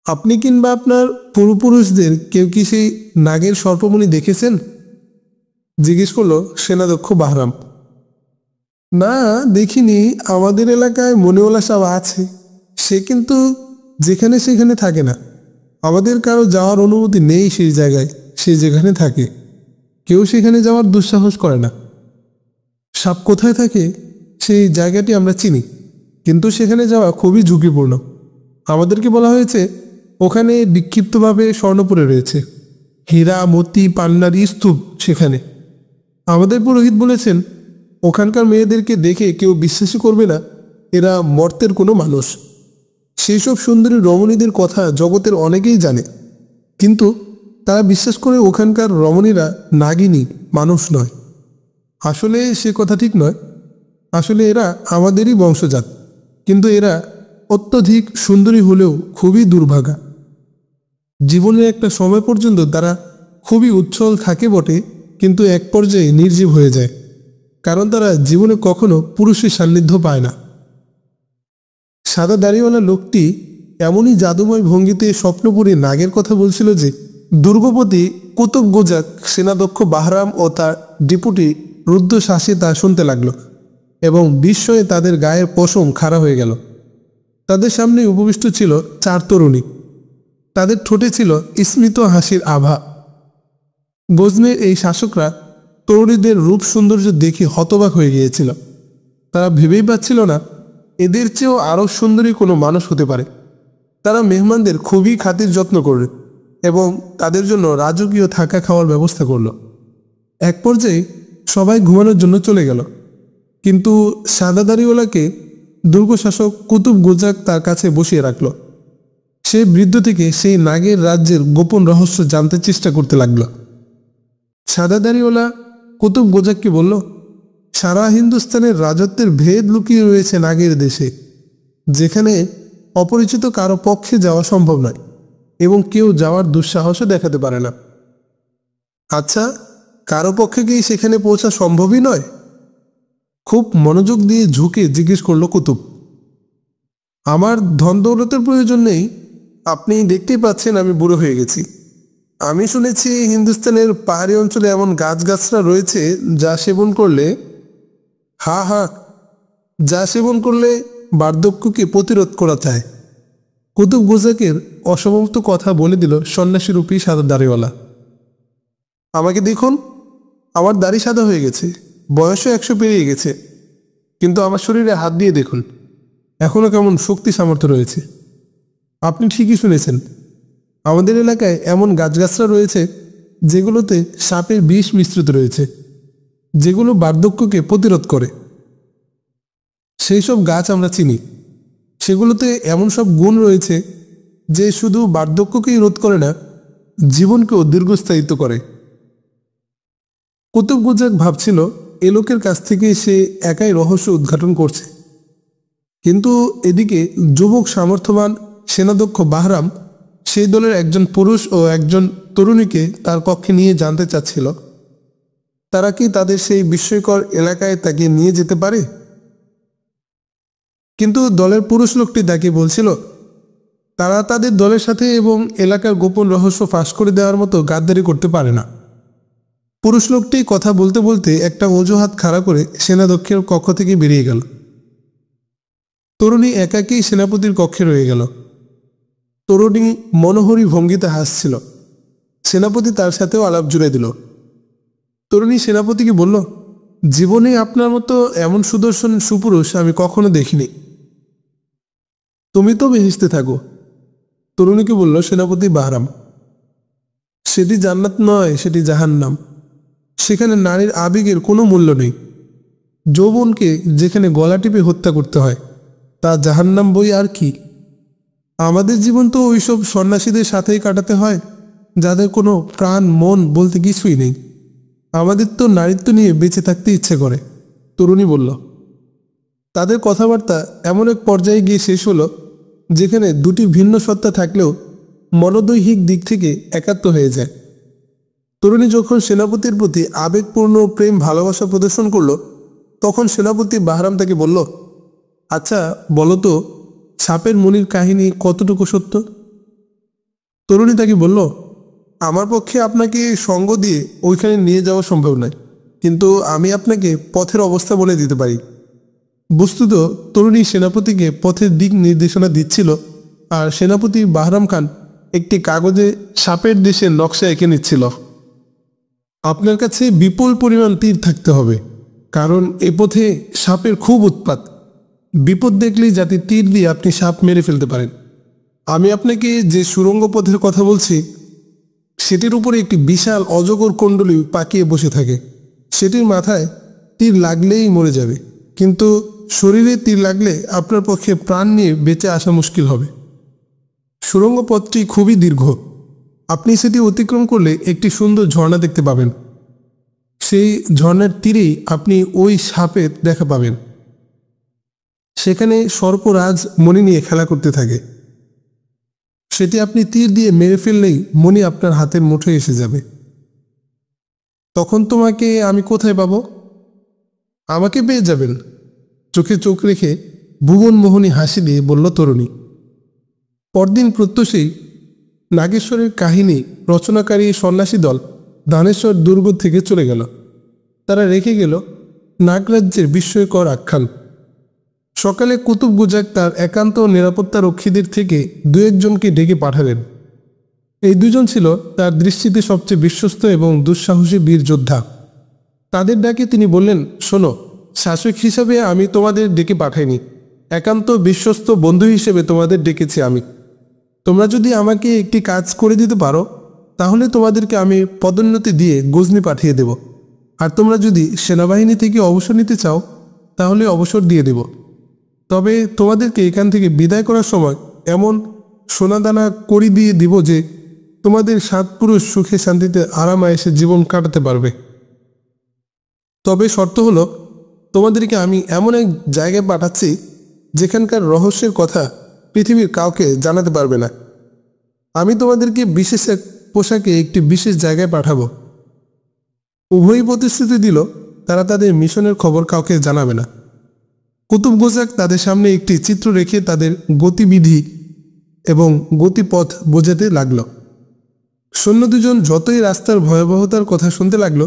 আপনি কিংবা আপনার পূর্বপুরুষদের কেউ কি সেই নাগের সর্পমণি দেখেছেন? জিজ্ঞেস করল সেনাধ্যক্ষ বাহরাম। না, দেখিনি। আমাদের এলাকায় মণিওয়ালা সাপ আছে, সে কিন্তু যেখানে সেখানে থাকে না। আমাদের কারো যাওয়ার অনুমতি নেই সেই জায়গায়। সে যেখানে থাকে কেউ সেখানে যাওয়ার দুঃসাহস করে না। সাপ কোথায় থাকে সেই জায়গাটি আমরা চিনি, কিন্তু সেখানে যাওয়া খুবই ঝুঁকিপূর্ণ। আমাদেরকে বলা হয়েছে ওখানে বিক্ষিপ্তভাবে স্বর্ণ পড়ে রয়েছে, হীরা মতি পান্নার স্তূপ সেখানে। আমাদের পুরোহিত বলেছেন ওখানকার মেয়েদেরকে দেখে কেউ বিশ্বাসই করবে না এরা মর্তের কোনো মানুষ। সেই সব সুন্দরী রমণীদের কথা জগতের অনেকেই জানে, কিন্তু তারা বিশ্বাস করে ওখানকার রমণীরা নাগিনী, মানুষ নয়। আসলে সে কথা ঠিক নয়। আসলে এরা আমাদেরই বংশজাত, কিন্তু এরা অত্যধিক সুন্দরী হলেও খুবই দুর্ভাগা। জীবনের একটা সময় পর্যন্ত তারা খুবই উচ্ছল থাকে বটে, কিন্তু এক পর্যায়ে নির্জীব হয়ে যায়, কারণ তারা জীবনে কখনো পুরুষের সান্নিধ্য পায় না। সাদা দাড়িওয়ালা লোকটি এমনই জাদুময় ভঙ্গিতে স্বপ্নপুরী নাগের কথা বলছিল যে দুর্গপতি কুতুব গোজাক, সেনাধ্যক্ষ বাহরাম ও তার ডিপুটি রুদ্ধশ্বাসে তা শুনতে লাগল এবং বিস্ময়ে তাদের গায়ের পশম খাড়া হয়ে গেল। তাদের সামনে উপবিষ্ট ছিল 4 তরুণী। তাদের ঠোঁটে ছিল স্মিত হাসির আভা। গজনের এই শাসকরা তরুণীদের রূপ সৌন্দর্য দেখে হতবাক হয়ে গিয়েছিল। তারা ভেবেই পাচ্ছিল না এদের চেয়েও আরও সুন্দরী কোনো মানুষ হতে পারে। তারা মেহমানদের খুবই খাতির যত্ন করল এবং তাদের জন্য রাজকীয় থাকা খাওয়ার ব্যবস্থা করল। এক পর্যায়ে সবাই ঘুমানোর জন্য চলে গেল, কিন্তু সাদা দাড়িওয়ালাকে দুর্গশাসক কুতুব গোজাক তার কাছে বসিয়ে রাখল। সে বৃদ্ধ থেকে সেই নাগের রাজ্যের গোপন রহস্য জানতে চেষ্টা করতে লাগল। সাদা দাড়িওয়ালা কুতুব গোজাককে বলল, সারা হিন্দুস্তানের রাজত্বের ভেদ লুকিয়ে রয়েছে নাগের দেশে, যেখানে অপরিচিত কারো পক্ষে যাওয়া সম্ভব নয় এবং কেউ যাওয়ার দুঃসাহসও দেখাতে পারে না। আচ্ছা, কারো পক্ষে কি সেখানে পৌঁছা সম্ভবই নয়? খুব মনোযোগ দিয়ে ঝুঁকে জিজ্ঞেস করল কুতুব। আমার ধন দৌলতের প্রয়োজন নেই, আপনি দেখতেই পাচ্ছেন আমি বুড়ো হয়ে গেছি। আমি শুনেছি হিন্দুস্তানের পাহাড়ি অঞ্চলে এমন গাছগাছরা রয়েছে যা সেবন করলে যা সেবন করলে বার্ধক্যকে প্রতিরোধ করা যায়। কুতুব গোজাকের অসমাপ্ত কথা বলে দিল সন্ন্যাসীরূপী সাদা দাড়িওয়ালা। আমাকে দেখুন, আমার দাড়ি সাদা হয়ে গেছে, বয়সও 100 পেরিয়ে গেছে, কিন্তু আমার শরীরে হাত দিয়ে দেখুন, এখনো কেমন শক্তি সামর্থ্য রয়েছে। আপনি ঠিকই শুনেছেন, আমাদের এলাকায় এমন গাছগাছরা রয়েছে যেগুলোতে সাপের বিষ মিশ্রিত রয়েছে, যেগুলো বার্ধক্যকে প্রতিরোধ করে। সেই সব গাছ আমরা চিনি। সেগুলোতে এমন সব গুণ রয়েছে যে শুধু বার্ধক্যকেই রোধ করে না, জীবনকেও দীর্ঘস্থায়িত্ব করে। কুতুব গোজাক ভাবছিল এ লোকের কাছ থেকে সে একাই রহস্য উদ্ঘাটন করছে, কিন্তু এদিকে যুবক সামর্থ্যবান সেনাধ্যক্ষ বাহরাম সেই দলের একজন পুরুষ ও একজন তরুণীকে তার কক্ষে নিয়ে জানতে চাচ্ছিল তারা কি তাদের সেই বিস্ময়কর এলাকায় তাকে নিয়ে যেতে পারে। কিন্তু দলের পুরুষ লোকটি তাকে বলছিল তারা তাদের দলের সাথে এবং এলাকার গোপন রহস্য ফাঁস করে দেওয়ার মতো গাদ্দারি করতে পারে না। পুরুষ লোকটি কথা বলতে বলতে একটা অজুহাত খাড়া করে সেনাধ্যক্ষের কক্ষ থেকে বেরিয়ে গেল। তরুণী একাকী সেনাপতির কক্ষে রয়ে গেল। তরুণী মনোহরী ভঙ্গিতে হাসছিল। সেনাপতি তার সাথেও আলাপ জুড়ে দিল। তরুণী সেনাপতিকে বলল, জীবনে আপনার মতো এমন সুদর্শন সুপুরুষ আমি কখনো দেখিনি। তুমি তো বেহেশতে থাকো, তরুণীকে বলল সেনাপতি বাহরাম। সেটি জান্নাত নয়, সেটি জাহান্নাম। সেখানে নারীর আবেগের কোনো মূল্য নেই। যৌবনকে যেখানে গলা টিপে হত্যা করতে হয় তা জাহান্নাম বই আর কি। আমাদের জীবন তো ওইসব সন্ন্যাসীদের সাথেই কাটাতে হয় যাদের কোনো প্রাণ মন বলতে কিছুই নেই। আমাদের তো নারীত্ব নিয়ে বেঁচে থাকতে ইচ্ছে করে, তরুণী বলল। তাদের কথাবার্তা এমন এক পর্যায়ে গিয়ে শেষ হলো যেখানে দুটি ভিন্ন সত্তা থাকলেও মনোদৈহিক দিক থেকে একাত্ম হয়ে যায়। তরুণী যখন সেনাপতির প্রতি আবেগপূর্ণ প্রেম ভালোবাসা প্রদর্শন করলো, তখন সেনাপতি বাহরাম তাকে বলল, আচ্ছা বলো তো, সাপের মনির কাহিনী কতটুকু সত্য? তরুণী তাকে বলল, আমার পক্ষে আপনাকে সঙ্গ দিয়ে ওইখানে নিয়ে যাওয়া সম্ভব নয়, কিন্তু আমি আপনাকে পথের অবস্থা বলে দিতে পারি। বস্তুত তরুণী সেনাপতিকে পথের দিক নির্দেশনা দিচ্ছিল, আর সেনাপতি বাহরাম খান একটি কাগজে সাপের দেশের নকশা এঁকে নিচ্ছিল। আপনার কাছে বিপুল পরিমাণ তীর থাকতে হবে, কারণ এ পথে সাপের খুব উৎপাত। বিপদ দেখলেই যাতে তীর দিয়ে আপনি সাপ মেরে ফেলতে পারেন। আমি আপনাকে যে সুড়ঙ্গ পথের কথা বলছি সেটির উপরে একটি বিশাল অজগর কুণ্ডলী পাকিয়ে বসে থাকে। সেটির মাথায় তীর লাগলেই মরে যাবে, কিন্তু শরীরে তীর লাগলে আপনার পক্ষে প্রাণ নিয়ে বেঁচে আসা মুশকিল হবে। সুড়ঙ্গ পথটি খুবই দীর্ঘ। আপনি সেটি অতিক্রম করলে একটি সুন্দর ঝর্ণা দেখতে পাবেন। সেই ঝর্ণার তীরেই আপনি ওই সাপের দেখা পাবেন। সেখানে সর্পরাজ মণি নিয়ে খেলা করতে থাকে। সেটি আপনি তীর দিয়ে মেরে ফেললেই মণি আপনার হাতের মুঠোয় এসে যাবে। তখন তোমাকে আমি কোথায় পাবো? আমাকে পেয়ে যাবেন, চোখে চোখ রেখে ভুবনমোহিনী হাসি দিয়ে বলল তরুণী। পরদিন প্রত্যুষেই নাগেশ্বরের কাহিনী রচনাকারী সন্ন্যাসী দল ধানেশ্বর দুর্গ থেকে চলে গেল। তারা রেখে গেল নাগরাজ্যের বিস্ময়কর আখ্যান। সকালে কুতুব গুজাক তার একান্ত নিরাপত্তা রক্ষীদের থেকে দু একজনকে ডেকে পাঠালেন। এই দুজন ছিল তার দৃষ্টিতে সবচেয়ে বিশ্বস্ত এবং দুঃসাহসী বীর যোদ্ধা। তাদের ডাকে তিনি বললেন, শোনো, শাসক হিসাবে আমি তোমাদের ডেকে পাঠাইনি, একান্ত বিশ্বস্ত বন্ধু হিসেবে তোমাদের ডেকেছি আমি। তোমরা যদি আমাকে একটি কাজ করে দিতে পারো তাহলে তোমাদেরকে আমি পদোন্নতি দিয়ে গজনি পাঠিয়ে দেব, আর তোমরা যদি সেনাবাহিনী থেকে অবসর নিতে চাও তাহলে অবসর দিয়ে দেব। তবে তোমাদেরকে এখান থেকে বিদায় করার সময় এমন সোনাদানা করি দিয়ে দিব যে তোমাদের 7 পুরুষ সুখে শান্তিতে আরামায়েশে জীবন কাটাতে পারবে। তবে শর্ত হলো, তোমাদেরকে আমি এমন এক জায়গায় পাঠাচ্ছি যেখানকার রহস্যের কথা পৃথিবীর কাউকে জানাতে পারবে না। আমি তোমাদেরকে বিশেষ এক পোশাকে একটি বিশেষ জায়গায় পাঠাবো। উভয়ই প্রতিশ্রুতি দিল তারা তাদের মিশনের খবর কাউকে জানাবে না। কুতুব গোজাক তাদের সামনে একটি চিত্র রেখে তাদের গতিবিধি এবং গতিপথ বোঝাতে লাগল। সৈন্য দুজন যতই রাস্তার ভয়াবহতার কথা শুনতে লাগলো,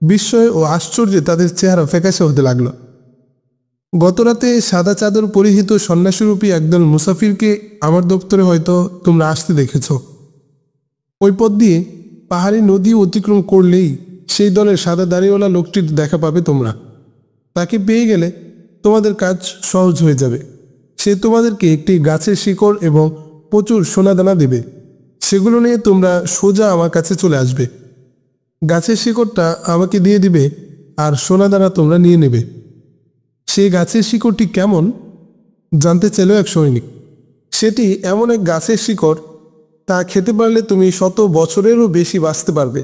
বিস্ময় ও আশ্চর্যে তাদের চেহারা ফ্যাকাশে হতে লাগলো। গতরাতে সাদা চাদর পরিহিত সন্ন্যাসীরূপী একদল মুসাফিরকে আমার দপ্তরে হয়তো তোমরা আসতে দেখেছ। ওই পথ দিয়ে পাহাড়ি নদী অতিক্রম করলেই সেই দলের সাদা দাড়িওয়ালা লোকটির দেখা পাবে তোমরা। তাকে পেয়ে গেলে তোমাদের কাজ সহজ হয়ে যাবে। সে তোমাদেরকে একটি গাছের শিকড় এবং প্রচুর সোনাদানা দেবে। সেগুলো নিয়ে তোমরা সোজা আমার কাছে চলে আসবে। গাছের শিকড়টা আমাকে দিয়ে দিবে আর সোনাদানা তোমরা নিয়ে নেবে। সেই গাছের শিকড়টি কেমন জানতে চাইল এক সৈনিক। সেটি এমন এক গাছের শিকড়, তা খেতে পারলে তুমি 100 বছরেরও বেশি বাঁচতে পারবে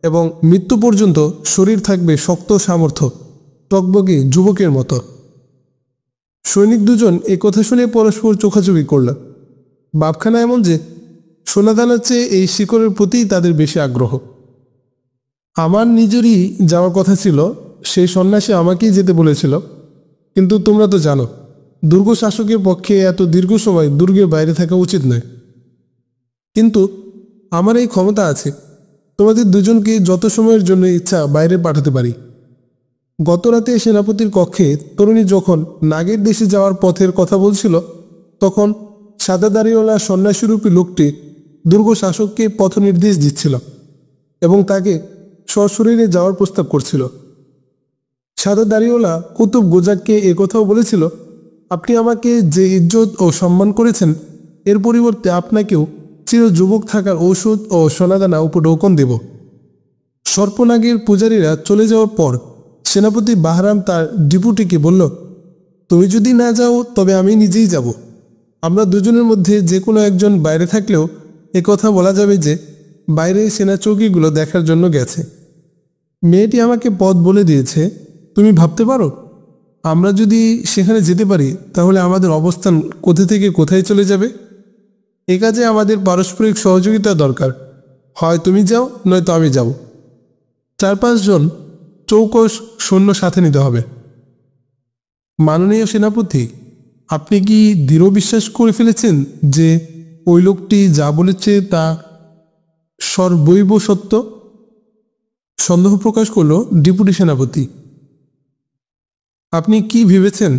এবং মৃত্যু পর্যন্ত শরীর থাকবে শক্ত সামর্থ্য, টকবগে যুবকের মতো। সৈনিক দুজন এই কথা শুনে পরস্পর চোখাচোখি করল। ভাবখানা এমন যে সোনাদানার চেয়ে এই শিকড়ের প্রতিই তাদের বেশি আগ্রহ। আমার নিজেরই যাওয়ার কথা ছিল, সেই সন্ন্যাসী আমাকেই যেতে বলেছিল, কিন্তু তোমরা তো জানো দুর্গ শাসকের পক্ষে এত দীর্ঘ সময় দুর্গের বাইরে থাকা উচিত নয়। কিন্তু আমার এই ক্ষমতা আছে, তোমাদের দুজনকে যত সময়ের জন্য ইচ্ছা বাইরে পাঠাতে পারি। গতরাতে সেনাপতির কক্ষে তরুণী যখন নাগের দেশে যাওয়ার পথের কথা বলছিল, তখন সাদা দাড়িওয়ালা সন্ন্যাসীরূপী লোকটি দুর্গ শাসককে পথ নির্দেশ দিচ্ছিল এবং তাকে সশরীরে যাওয়ার প্রস্তাব করছিল। সাদা দাড়িওয়ালা কুতুব গোজাককে একথাও বলেছিল, আপনি আমাকে যে ইজ্জত ও সম্মান করেছেন, এর পরিবর্তে আপনাকেও চির যুবক থাকার ঔষধ ও সোনাদানা উপঢৌকন দেব। সর্পনাগের পূজারীরা চলে যাওয়ার পর সেনাপতি বাহরাম তার ডিপুটিকে বলল, তুমি যদি না যাও তবে আমি নিজেই যাব। আমরা দুজনের মধ্যে যে কোনো একজন বাইরে থাকলেও একথা বলা যাবে যে বাইরে সেনা চৌকিগুলো দেখার জন্য গেছে। মেয়েটি আমাকে পথ বলে দিয়েছে। তুমি ভাবতে পারো, আমরা যদি সেখানে যেতে পারি তাহলে আমাদের অবস্থান কোথা থেকে কোথায় চলে যাবে। এ কাজে আমাদের পারস্পরিক সহযোগিতা দরকার। হয় তুমি যাও, নয়তো আমি যাব। 4-5 জন চৌকস সৈন্য সাথে নিতে হবে। মাননীয় সেনাপতি, আপনি কি দৃঢ় বিশ্বাস করে ফেলেছেন যে ওই লোকটি যা বলেছে তা সর্বৈব সত্য? সন্দেহ প্রকাশ করল ডেপুটি সেনাপতি। আপনি কি ভেবেছেন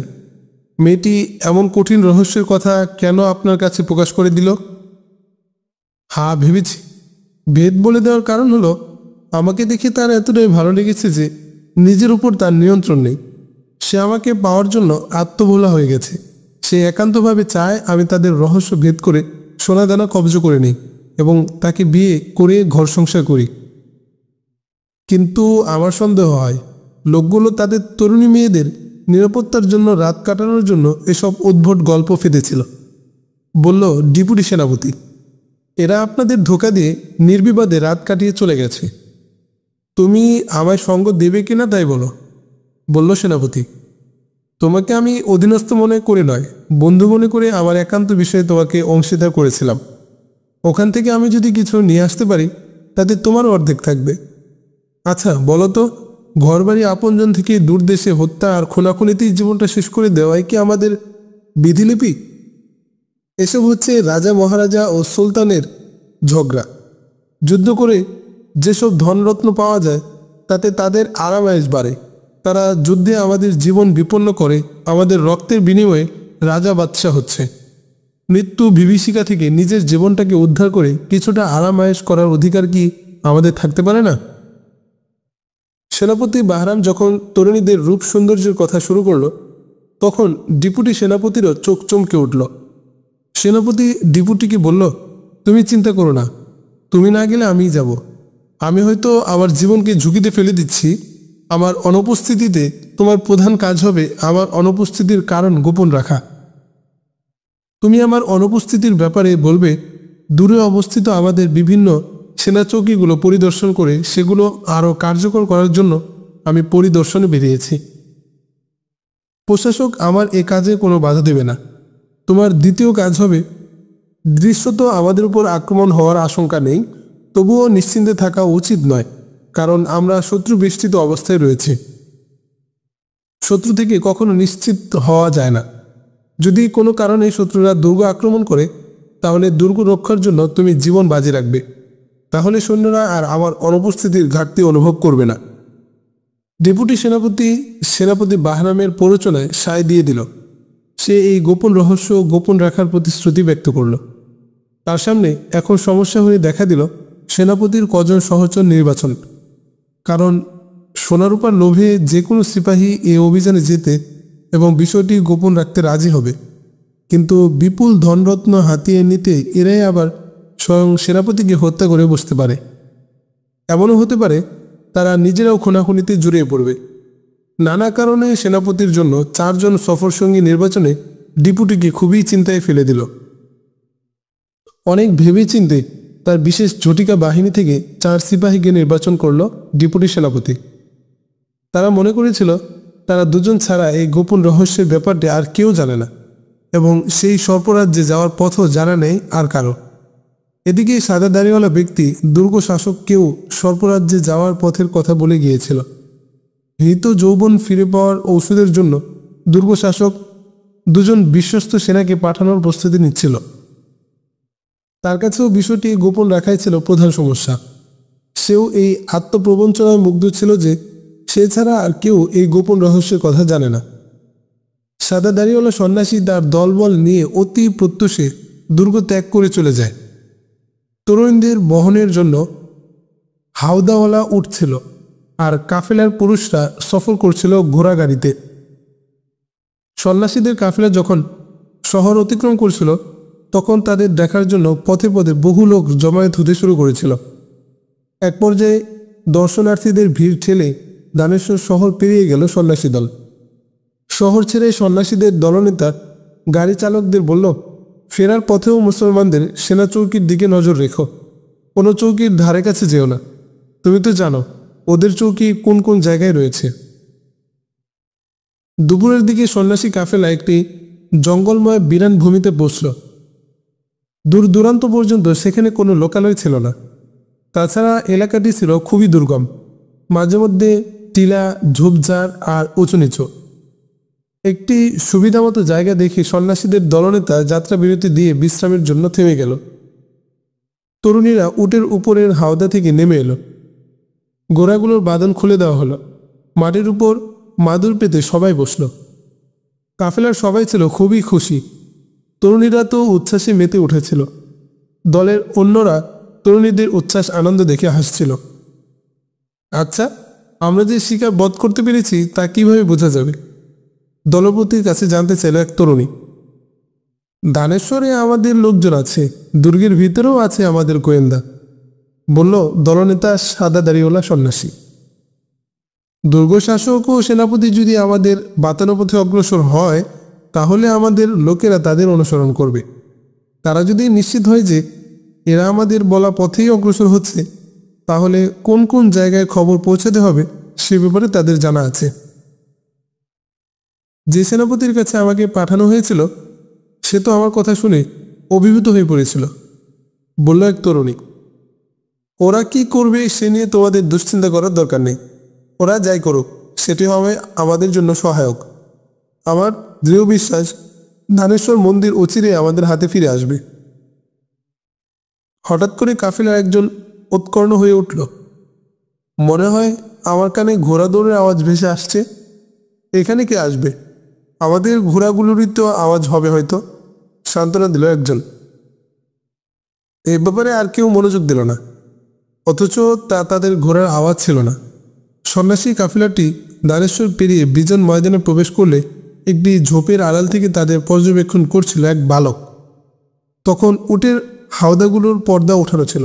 মেয়েটি এমন কঠিন রহস্যের কথা কেন আপনার কাছে প্রকাশ করে দিল? হ্যাঁ, ভেবেছি। ভেদ বলে দেওয়ার কারণ হলো, আমাকে দেখে তার এতটাই ভালো লেগেছে যে নিজের উপর তার নিয়ন্ত্রণ নেই। সে আমাকে পাওয়ার জন্য আত্মভোলা হয়ে গেছে। সে একান্তভাবে চায় আমি তাদের রহস্য ভেদ করে সোনাদানা কবজ করে নিই এবং তাকে বিয়ে করে ঘর সংসার করি। কিন্তু আমার সন্দেহ হয় লোকগুলো তাদের তরুণী মেয়েদের নিরাপত্তার জন্য রাত কাটানোর জন্য এসব উদ্ভট গল্প ফেঁদেছিল। বলল ডেপুটি সেনাপতি, এরা আপনাদের ধোঁকা দিয়ে নির্বিবাদে রাত কাটিয়ে চলে গেছে। তুমি আমায় সঙ্গ দেবে কিনা তাই বলো। বলল সেনাপতি, তোমাকে আমি অধীনস্থ মনে করে নয়, বন্ধু মনে করে আমার একান্ত বিষয়ে তোমাকে অংশীদার করেছিলাম। ওখান থেকে আমি যদি কিছু নিয়ে আসতে পারি তাতে তোমারও অর্ধেক থাকবে। আচ্ছা বলো তো, ঘরবাড়ি আপনজন থেকে দূর দেশে হত্যা আর খুনাখুনিতেই জীবনটা শেষ করে দেওয়াই কি আমাদের বিধিলিপি? এসব হচ্ছে রাজা মহারাজা ও সুলতানের ঝগড়া। যুদ্ধ করে যেসব ধনরত্ন পাওয়া যায় তাতে তাদের আরামায়েশ বাড়ে। তারা যুদ্ধে আমাদের জীবন বিপন্ন করে আমাদের রক্তের বিনিময়ে রাজা বাদশাহ হচ্ছে। মৃত্যু বিভীষিকা থেকে নিজের জীবনটাকে উদ্ধার করে কিছুটা আরামায়েশ করার অধিকার কি আমাদের থাকতে পারে না? সেনাপতি বাহরাম যখন তরুণীদের রূপ সৌন্দর্যের কথা শুরু করল তখন ডেপুটি সেনাপতিরও চোখ চমকে উঠল। সেনাপতি ডেপুটিকে বলল, তুমি চিন্তা করো না, তুমি না গেলে আমিই যাব। আমি হয়তো আমার জীবনকে ঝুঁকিতে ফেলে দিচ্ছি। আমার অনুপস্থিতিতে তোমার প্রধান কাজ হবে আমার অনুপস্থিতির কারণ গোপন রাখা। তুমি আমার অনুপস্থিতির ব্যাপারে বলবে দূরে অবস্থিত আমাদের বিভিন্ন সেনা চৌকিগুলো পরিদর্শন করে সেগুলো আরও কার্যকর করার জন্য আমি পরিদর্শনে বেরিয়েছি। প্রশাসক আমার এ কাজে কোনো বাধা দেবে না। তোমার দ্বিতীয় কাজ হবে, দৃশ্যত আমাদের উপর আক্রমণ হওয়ার আশঙ্কা নেই, তবুও নিশ্চিন্তে থাকা উচিত নয়, কারণ আমরা শত্রু বেষ্টিত অবস্থায় রয়েছি। শত্রু থেকে কখনো নিশ্চিত হওয়া যায় না। যদি কোনো কারণে শত্রুরা দুর্গ আক্রমণ করে তাহলে দুর্গ রক্ষার জন্য তুমি জীবন বাজি রাখবে। তাহলে সৈন্যরা আর আমার অনুপস্থিতির ঘাটতি অনুভব করবে না। ডেপুটি সেনাপতি বাহরামের প্ররোচনায় সায় দিয়ে দিল। সে এই গোপন রহস্য গোপন রাখার প্রতিশ্রুতি ব্যক্ত করল। তার সামনে এখন সমস্যা হয়ে দেখা দিল সেনাপতির কজন সহচর নির্বাচন। কারণ সোনারূপার লোভে যে কোনো সিপাহী এই অভিযানে যেতে এবং বিষয়টি গোপন রাখতে রাজি হবে, কিন্তু বিপুল ধনরত্ন হাতিয়ে নিতে এরাই আবার স্বয়ং সেনাপতিকে হত্যা করে বসতে পারে। এমনও হতে পারে তারা নিজেরাও খুনাখুনিতে জড়িয়ে পড়বে। নানা কারণে সেনাপতির জন্য 4 জন সফরসঙ্গী নির্বাচনে ডেপুটিকে খুবই চিন্তায় ফেলে দিল। অনেক ভেবেচিন্তে তার বিশেষ ঝটিকা বাহিনী থেকে 4 সিপাহীকে নির্বাচন করল ডেপুটি সেনাপতি। তারা মনে করেছিল তারা দুজন ছাড়া এই গোপন রহস্যের ব্যাপারটি আর কেউ জানে না এবং সেই সর্পরাজ্যে যাওয়ার পথও জানা নেই আর কারো। এদিকে সাদা দাড়িওয়ালা ব্যক্তি দুর্গ শাসককেও সর্পরাজ্যে যাওয়ার পথের কথা বলে গিয়েছিল। হৃত যৌবন ফিরে পাওয়ার ঔষধের জন্য দুর্গ শাসক 2 জন বিশ্বস্ত সেনাকে পাঠানোর প্রস্তুতি নিচ্ছিল। তার কাছেও বিষয়টি গোপন রাখাই ছিল প্রধান সমস্যা। সেও এই আত্মপ্রবঞ্চনায় মুগ্ধ ছিল যে সে ছাড়া আর কেউ এই গোপন রহস্যের কথা জানে না। সাদা দাড়িওয়ালা সন্ন্যাসী তার দলবল নিয়ে অতি প্রত্যুষে দুর্গ ত্যাগ করে চলে যায়। তরুণদের বহনের জন্য হাওদাওয়ালা উঠছিল আর কাফেলার পুরুষরা সফর করছিল ঘোড়া গাড়িতে। সন্ন্যাসীদের কাফেলা যখন শহর অতিক্রম করছিল তখন তাদের দেখার জন্য পথে পথে বহু লোক জমায়েত হতে শুরু করেছিল। এক পর্যায়ে দর্শনার্থীদের ভিড় ঠেলে দানেশ্বর শহর পেরিয়ে গেল সন্ন্যাসী দল। শহর ছেড়ে সন্ন্যাসীদের দলনেতা গাড়ি চালকদের বলল, ফেরার পথেও মুসলমানদের সেনা চৌকির দিকে নজর রেখো, কোনো চৌকির ধারে কাছে যেও না। তুমি তো জানো ওদের চৌকি কোন কোন জায়গায় রয়েছে। দুপুরের দিকে সন্ন্যাসী কাফেলা একটি জঙ্গলময় বিরান ভূমিতে বসল। দূর দূরান্ত পর্যন্ত সেখানে কোনো লোকালয় ছিল না। তাছাড়া এলাকাটি ছিল খুবই দুর্গম, মাঝে মধ্যে টিলা, ঝোপঝাড় আর উঁচু নিচু। একটি সুবিধামতো জায়গা দেখে সন্ন্যাসীদের দলনেতা যাত্রা বিরতি দিয়ে বিশ্রামের জন্য থেমে গেল। তরুণীরা উটের উপরের হাওদা থেকে নেমে এলো। ঘোড়াগুলোর বাঁধন খুলে দেওয়া হলো। মাটির উপর মাদুর পেতে সবাই বসল। কাফেলার সবাই ছিল খুবই খুশি। তরুণীরা তো উচ্ছ্বাসে মেতে উঠেছিল। দলের অন্যরা তরুণীদের উচ্ছ্বাস আনন্দ দেখে হাসছিল। আচ্ছা, আমরা যে শিকার বধ করতে পেরেছি তা কিভাবে বোঝা যাবে? দলপতির কাছে জানতে চাইল এক তরুণী। দানেশ্বরে আমাদের লোকজন আছে, দুর্গের ভিতরেও আছে আমাদের গোয়েন্দা, বলল দলনেতা সাদা দাড়িওয়ালা সন্ন্যাসী। দুর্গশাসক ও সেনাপতি যদি আমাদের বাতানো পথে অগ্রসর হয়, তাহলে আমাদের লোকেরা তাদের অনুসরণ করবে। তারা যদি নিশ্চিত হয় যে এরা আমাদের বলা পথেই অগ্রসর হচ্ছে, তাহলে কোন কোন জায়গায় খবর পৌঁছাতে হবে সে ব্যাপারে তাদের জানা আছে। যে সেনাপতির কাছে আমাকে পাঠানো হয়েছিল সে তো আমার কথা শুনে অভিভূত হয়ে পড়েছিল। বলল এক তরুণী, ওরা কি করবে সে নিয়ে তোমাদের দুশ্চিন্তা করার দরকার নেই। ওরা যাই করুক, সেটি হবে আমাদের জন্য সহায়ক। আমার দৃঢ় বিশ্বাস ধানেশ্বর মন্দির অচিরে আমাদের হাতে ফিরে আসবে। হঠাৎ করে কাফেলার একজন উৎকর্ণ হয়ে উঠল। মনে হয় আমার কানে ঘোড়া দৌড়ের আওয়াজ ভেসে আসছে। এখানে কে আসবে? আমাদের ঘোড়াগুলোরই তো আওয়াজ হবে হয়তো, সান্ত্বনা দিল একজন। এ ব্যাপারে আর কেউ মনোযোগ দিল না, অথচ তা তাদের ঘোড়ার আওয়াজ ছিল না। সন্ন্যাসী কাফিলাটি দ্বারেশ্বর পেরিয়ে বিজন ময়দানে প্রবেশ করলে একটি ঝোপের আড়াল থেকে তাদের পর্যবেক্ষণ করছিল এক বালক। তখন উটের হাওদাগুলোর পর্দা ওঠানো ছিল,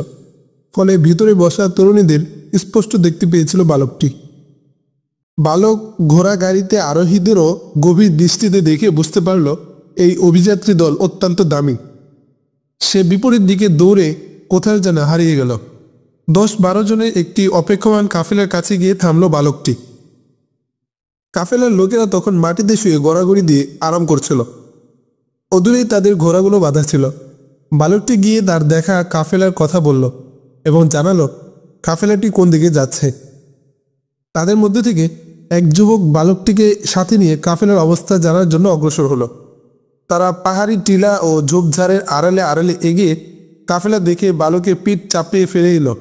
ফলে ভিতরে বসা তরুণীদের স্পষ্ট দেখতে পেয়েছিল বালকটি। বালক ঘোড়া গাড়িতে আরোহীদেরও গভীর দৃষ্টিতে দেখে বুঝতে পারল এই অভিযাত্রী দল অত্যন্ত দামি। সে বিপরীত দিকে দৌড়ে কোথায় যেন হারিয়ে গেল। 10-12 জনের একটি অপেক্ষমান কাফেলার কাছে গিয়ে থামল বালকটি। কাফেলার লোকেরা তখন মাটিতে শুয়ে গড়াগড়ি দিয়ে আরাম করছিল। অদূরেই তাদের ঘোড়াগুলো বাঁধা ছিল। বালকটি গিয়ে তার দেখা কাফেলার কথা বলল এবং জানালো কাফেলাটি কোন দিকে যাচ্ছে। তাদের মধ্যে থেকে এক যুবক বালকটিকে সাথে নিয়ে কাফেলার অবস্থা জানার জন্য অগ্রসর হলো। তারা পাহাড়ি টিলা ও ঝোপঝাড়ের আড়ালে আড়ালে এগিয়ে কাফেলা দেখে বালকের পিঠ চাপিয়ে ফেলে এলো।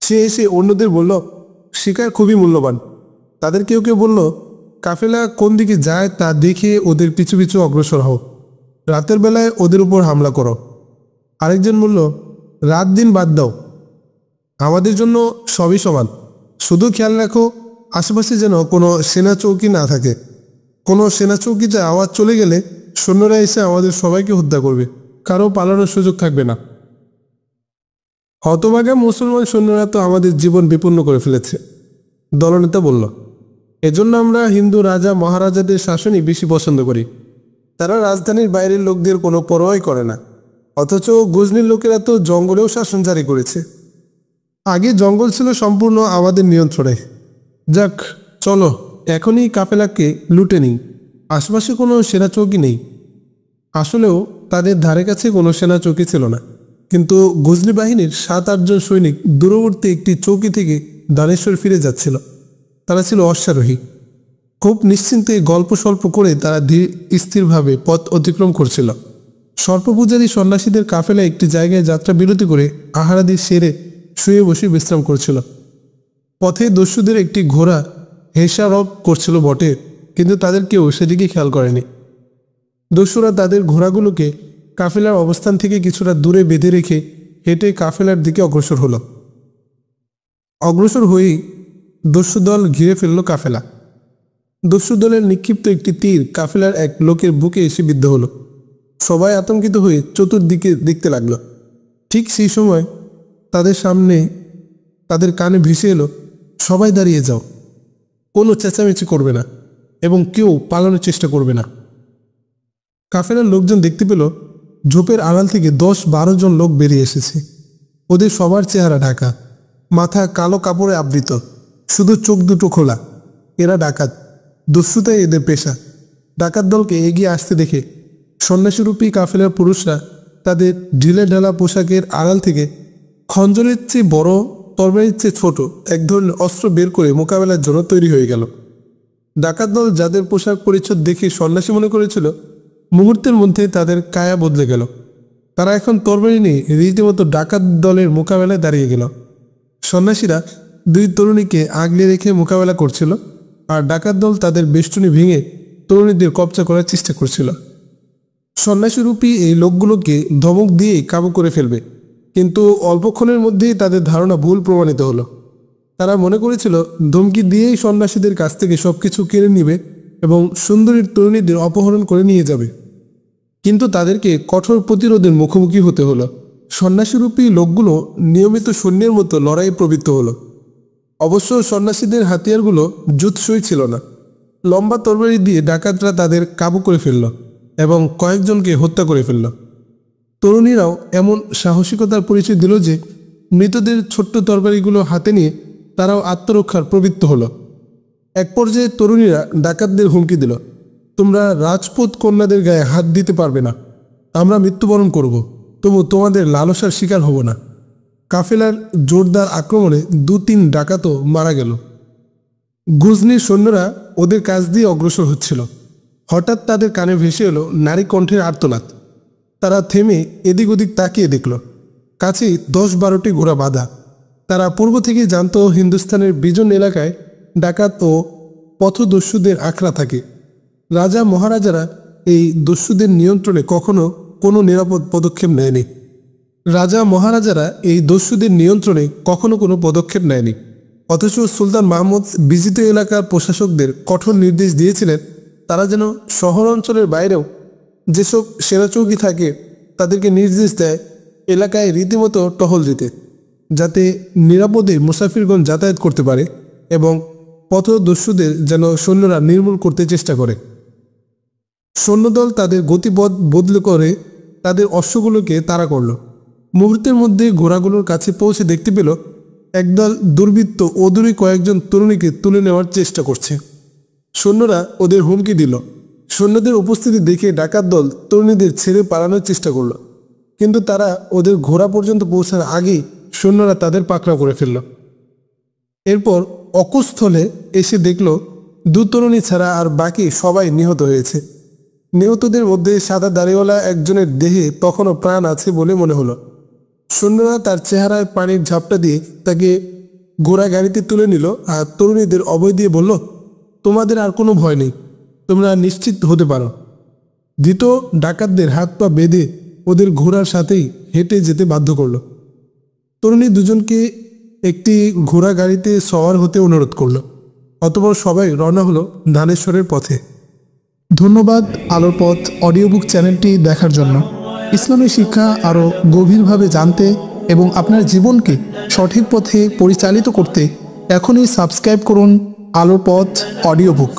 সে এসে অন্যদের বলল, শিকার খুবই মূল্যবান। তাদের কেউ কেউ বলল, কাফেলা কোন দিকে যায় তা দেখে ওদের পিছু পিছু অগ্রসর হও, রাতের বেলায় ওদের উপর হামলা করো। আরেকজন বলল, রাত দিন বাদ দাও, আমাদের জন্য সবই সমান। শুধু খেয়াল রাখো আশেপাশে যেন কোনো সেনা চৌকি না থাকে। কোনো সেনা চৌকিতে আওয়াজ চলে গেলে সৈন্যরা এসে আমাদের সবাইকে হত্যা করবে, কারো পালানোর সুযোগ থাকবে না। হতভাগা মুসলমান সৈন্যরা তো আমাদের জীবন বিপন্ন করে ফেলেছে, দলনেতা বলল। এজন্য আমরা হিন্দু রাজা মহারাজাদের শাসনই বেশি পছন্দ করি। তারা রাজধানীর বাইরের লোকদের কোনো পরোয়াই করে না, অথচ গজনির লোকেরা তো জঙ্গলেও শাসন জারি করেছে। আগে জঙ্গল ছিল সম্পূর্ণ আমাদের নিয়ন্ত্রণে। যাক, চলো এখনই কাফেলাকে লুটে নিই। আশপাশে কোনো সেনা চৌকি নেই। আসলেও তাদের ধারে কাছে কোনো সেনা চৌকি ছিল না, কিন্তু গজনি বাহিনীর 7-8 জন সৈনিক দূরবর্তী একটি চৌকি থেকে দানেশ্বর ফিরে যাচ্ছিল। তারা ছিল অশ্বারোহী। খুব নিশ্চিন্তে গল্প স্বল্প করে তারা ধীর স্থিরভাবে পথ অতিক্রম করছিল। সর্পপূজারী সন্ন্যাসীদের কাফেলা একটি জায়গায় যাত্রা বিরতি করে আহারাদি সেরে শুয়ে বসে বিশ্রাম করছিল। পথে দস্যুদের একটি ঘোড়া হেঁসারব করছিল বটে, কিন্তু তাদের কেউ সেদিকে খেয়াল করেনি। দস্যুরা তাদের ঘোড়াগুলোকে কাফেলার অবস্থান থেকে কিছুটা দূরে বেঁধে রেখে হেঁটে কাফেলার দিকে অগ্রসর হলো। অগ্রসর হয়েই দস্যুদল ঘিরে ফেলল কাফেলা। দস্যুদলের নিক্ষিপ্ত একটি তীর কাফেলার এক লোকের বুকে এসে বিদ্ধ হলো। সবাই আতঙ্কিত হয়ে চতুর্দিকে দেখতে লাগলো। ঠিক সেই সময় তাদের সামনে তাদের কানে ভেসে এলো, সবাই দাঁড়িয়ে যাও, কোনো চেঁচামেচি করবে না এবং কেউ পালানোর চেষ্টা করবে না। কাফেলার লোকজন দেখতে পেল ঝোপের আড়াল থেকে 10-12 জন লোক বেরিয়ে এসেছে। ওদের সবার চেহারা ঢাকা, মাথা কালো কাপড়ে আবৃত, শুধু চোখ দুটো খোলা। এরা ডাকাত, দস্যুতাই এদের পেশা। ডাকাত দলকে এগিয়ে আসতে দেখে সন্ন্যাসীরূপী কাফেলার পুরুষরা তাদের ঢিলে ঢালা পোশাকের আড়াল থেকে খঞ্জরের চেয়ে বড়, তরবারির চেয়ে ছোট এক ধরনের অস্ত্র বের করে মোকাবেলার জন্য তৈরি হয়ে গেল। ডাকাত দল যাদের পোশাক পরিচ্ছদ দেখে সন্ন্যাসী মনে করেছিল, মুহূর্তের মধ্যে তাদের কায়া বদলে গেল। তারা এখন তরবারি নিয়ে রীতিমতো ডাকাত দলের মোকাবেলায় দাঁড়িয়ে গেল। সন্ন্যাসীরা 2 তরুণীকে আগলে রেখে মোকাবেলা করছিল, আর ডাকাত দল তাদের বেষ্টনী ভেঙে তরুণীদের কবজা করার চেষ্টা করছিল। সন্ন্যাসীরূপী এই লোকগুলোকে ধমক দিয়েই কাবু করে ফেলবে, কিন্তু অল্পক্ষণের মধ্যেই তাদের ধারণা ভুল প্রমাণিত হলো। তারা মনে করেছিল ধমকি দিয়েই সন্ন্যাসীদের কাছ থেকে সবকিছু কেড়ে নিবে এবং সুন্দরীর তরুণীদের অপহরণ করে নিয়ে যাবে, কিন্তু তাদেরকে কঠোর প্রতিরোধের মুখোমুখি হতে হলো। সন্ন্যাসীরূপী লোকগুলো নিয়মিত সৈন্যের মতো লড়াইয়ে প্রবৃত্ত হলো। অবশ্য সন্ন্যাসীদের হাতিয়ারগুলো জুতসই ছিল না। লম্বা তরবারি দিয়ে ডাকাতরা তাদের কাবু করে ফেলল এবং কয়েকজনকে হত্যা করে ফেলল। তরুণীরাও এমন সাহসিকতার পরিচয় দিল যে মৃতদের ছোট্ট তরবারিগুলো হাতে নিয়ে তারাও আত্মরক্ষার প্রবৃত্ত হলো। এক পর্যায়ে তরুণীরা ডাকাতদের হুমকি দিল, তোমরা রাজপুত কন্যাদের গায়ে হাত দিতে পারবে না, আমরা মৃত্যুবরণ করব, তবু তোমাদের লালসার শিকার হব না। কাফেলার জোরদার আক্রমণে 2-3 ডাকাতও মারা গেল। গুজনির সৈন্যরা ওদের কাছ দিয়ে অগ্রসর হচ্ছিল। হঠাৎ তাদের কানে ভেসে এলো নারী কণ্ঠের আর্তনাদ। তারা থেমে এদিক ওদিক তাকিয়ে দেখল কাছেই 10-12টি ঘোড়া বাঁধা। তারা পূর্ব থেকে জানত হিন্দুস্তানের বিজন এলাকায় ডাকাত ও পথদস্যুদের আখড়া থাকে। রাজা মহারাজারা এই দস্যুদের নিয়ন্ত্রণে কখনো কোনো নিরাপদ পদক্ষেপ নেয়নি। অথচ সুলতান মাহমুদ বিজিত এলাকার প্রশাসকদের কঠোর নির্দেশ দিয়েছিলেন তারা যেন শহর অঞ্চলের বাইরেও যেসব সেনাচৌকি থাকে তাদেরকে নির্দেশ দেয় এলাকায় রীতিমতো টহল দিতে, যাতে নিরাপদে মুসাফিরগণ যাতায়াত করতে পারে এবং পথদস্যুদের যেন সৈন্যরা নির্মূল করতে চেষ্টা করে। সৈন্যদল তাদের গতিপথ বদলে করে তাদের অশ্বগুলোকে তাড়া করল। মুহূর্তের মধ্যে ঘোড়াগুলোর কাছে পৌঁছে দেখতে পেল একদল দুর্বৃত্ত অদূরে কয়েকজন তরুণীকে তুলে নেওয়ার চেষ্টা করছে। সৈন্যরা ওদের হুমকি দিল। সৈন্যদের উপস্থিতি দেখে ডাকাত দল তরুণীদের ছেড়ে পালানোর চেষ্টা করল, কিন্তু তারা ওদের ঘোড়া পর্যন্ত পৌঁছার আগেই সৈন্যরা তাদের পাকড়াও করে ফেলল। এরপর অকুস্থলে এসে দেখল 2 তরুণী ছাড়া আর বাকি সবাই নিহত হয়েছে। নিহতদের মধ্যে সাদা দাড়িওয়ালা একজনের দেহে তখনও প্রাণ আছে বলে মনে হলো। সৈন্যরা তার চেহারায় পানির ঝাপটা দিয়ে তাকে ঘোড়া গাড়িতে তুলে নিল আর তরুণীদের অভয় দিয়ে বলল, তোমাদের আর কোনো ভয় নেই, তোমরা নিশ্চিত হতে পারো। ধৃত ডাকাতদের হাত পা বেঁধে ওদের ঘোড়ার সাথেই হেঁটে যেতে বাধ্য করল। তরুণী দুজনকে একটি ঘোড়া গাড়িতে সওয়ার হতে অনুরোধ করল। অতঃপর সবাই রওনা হলো ধানেশ্বরের পথে। ধন্যবাদ আলোর পথ অডিও বুক চ্যানেলটি দেখার জন্য। ইসলামী শিক্ষা আরও গভীরভাবে জানতে এবং আপনার জীবনকে সঠিক পথে পরিচালিত করতে এখনই সাবস্ক্রাইব করুন আলোর পথ অডিও বুক।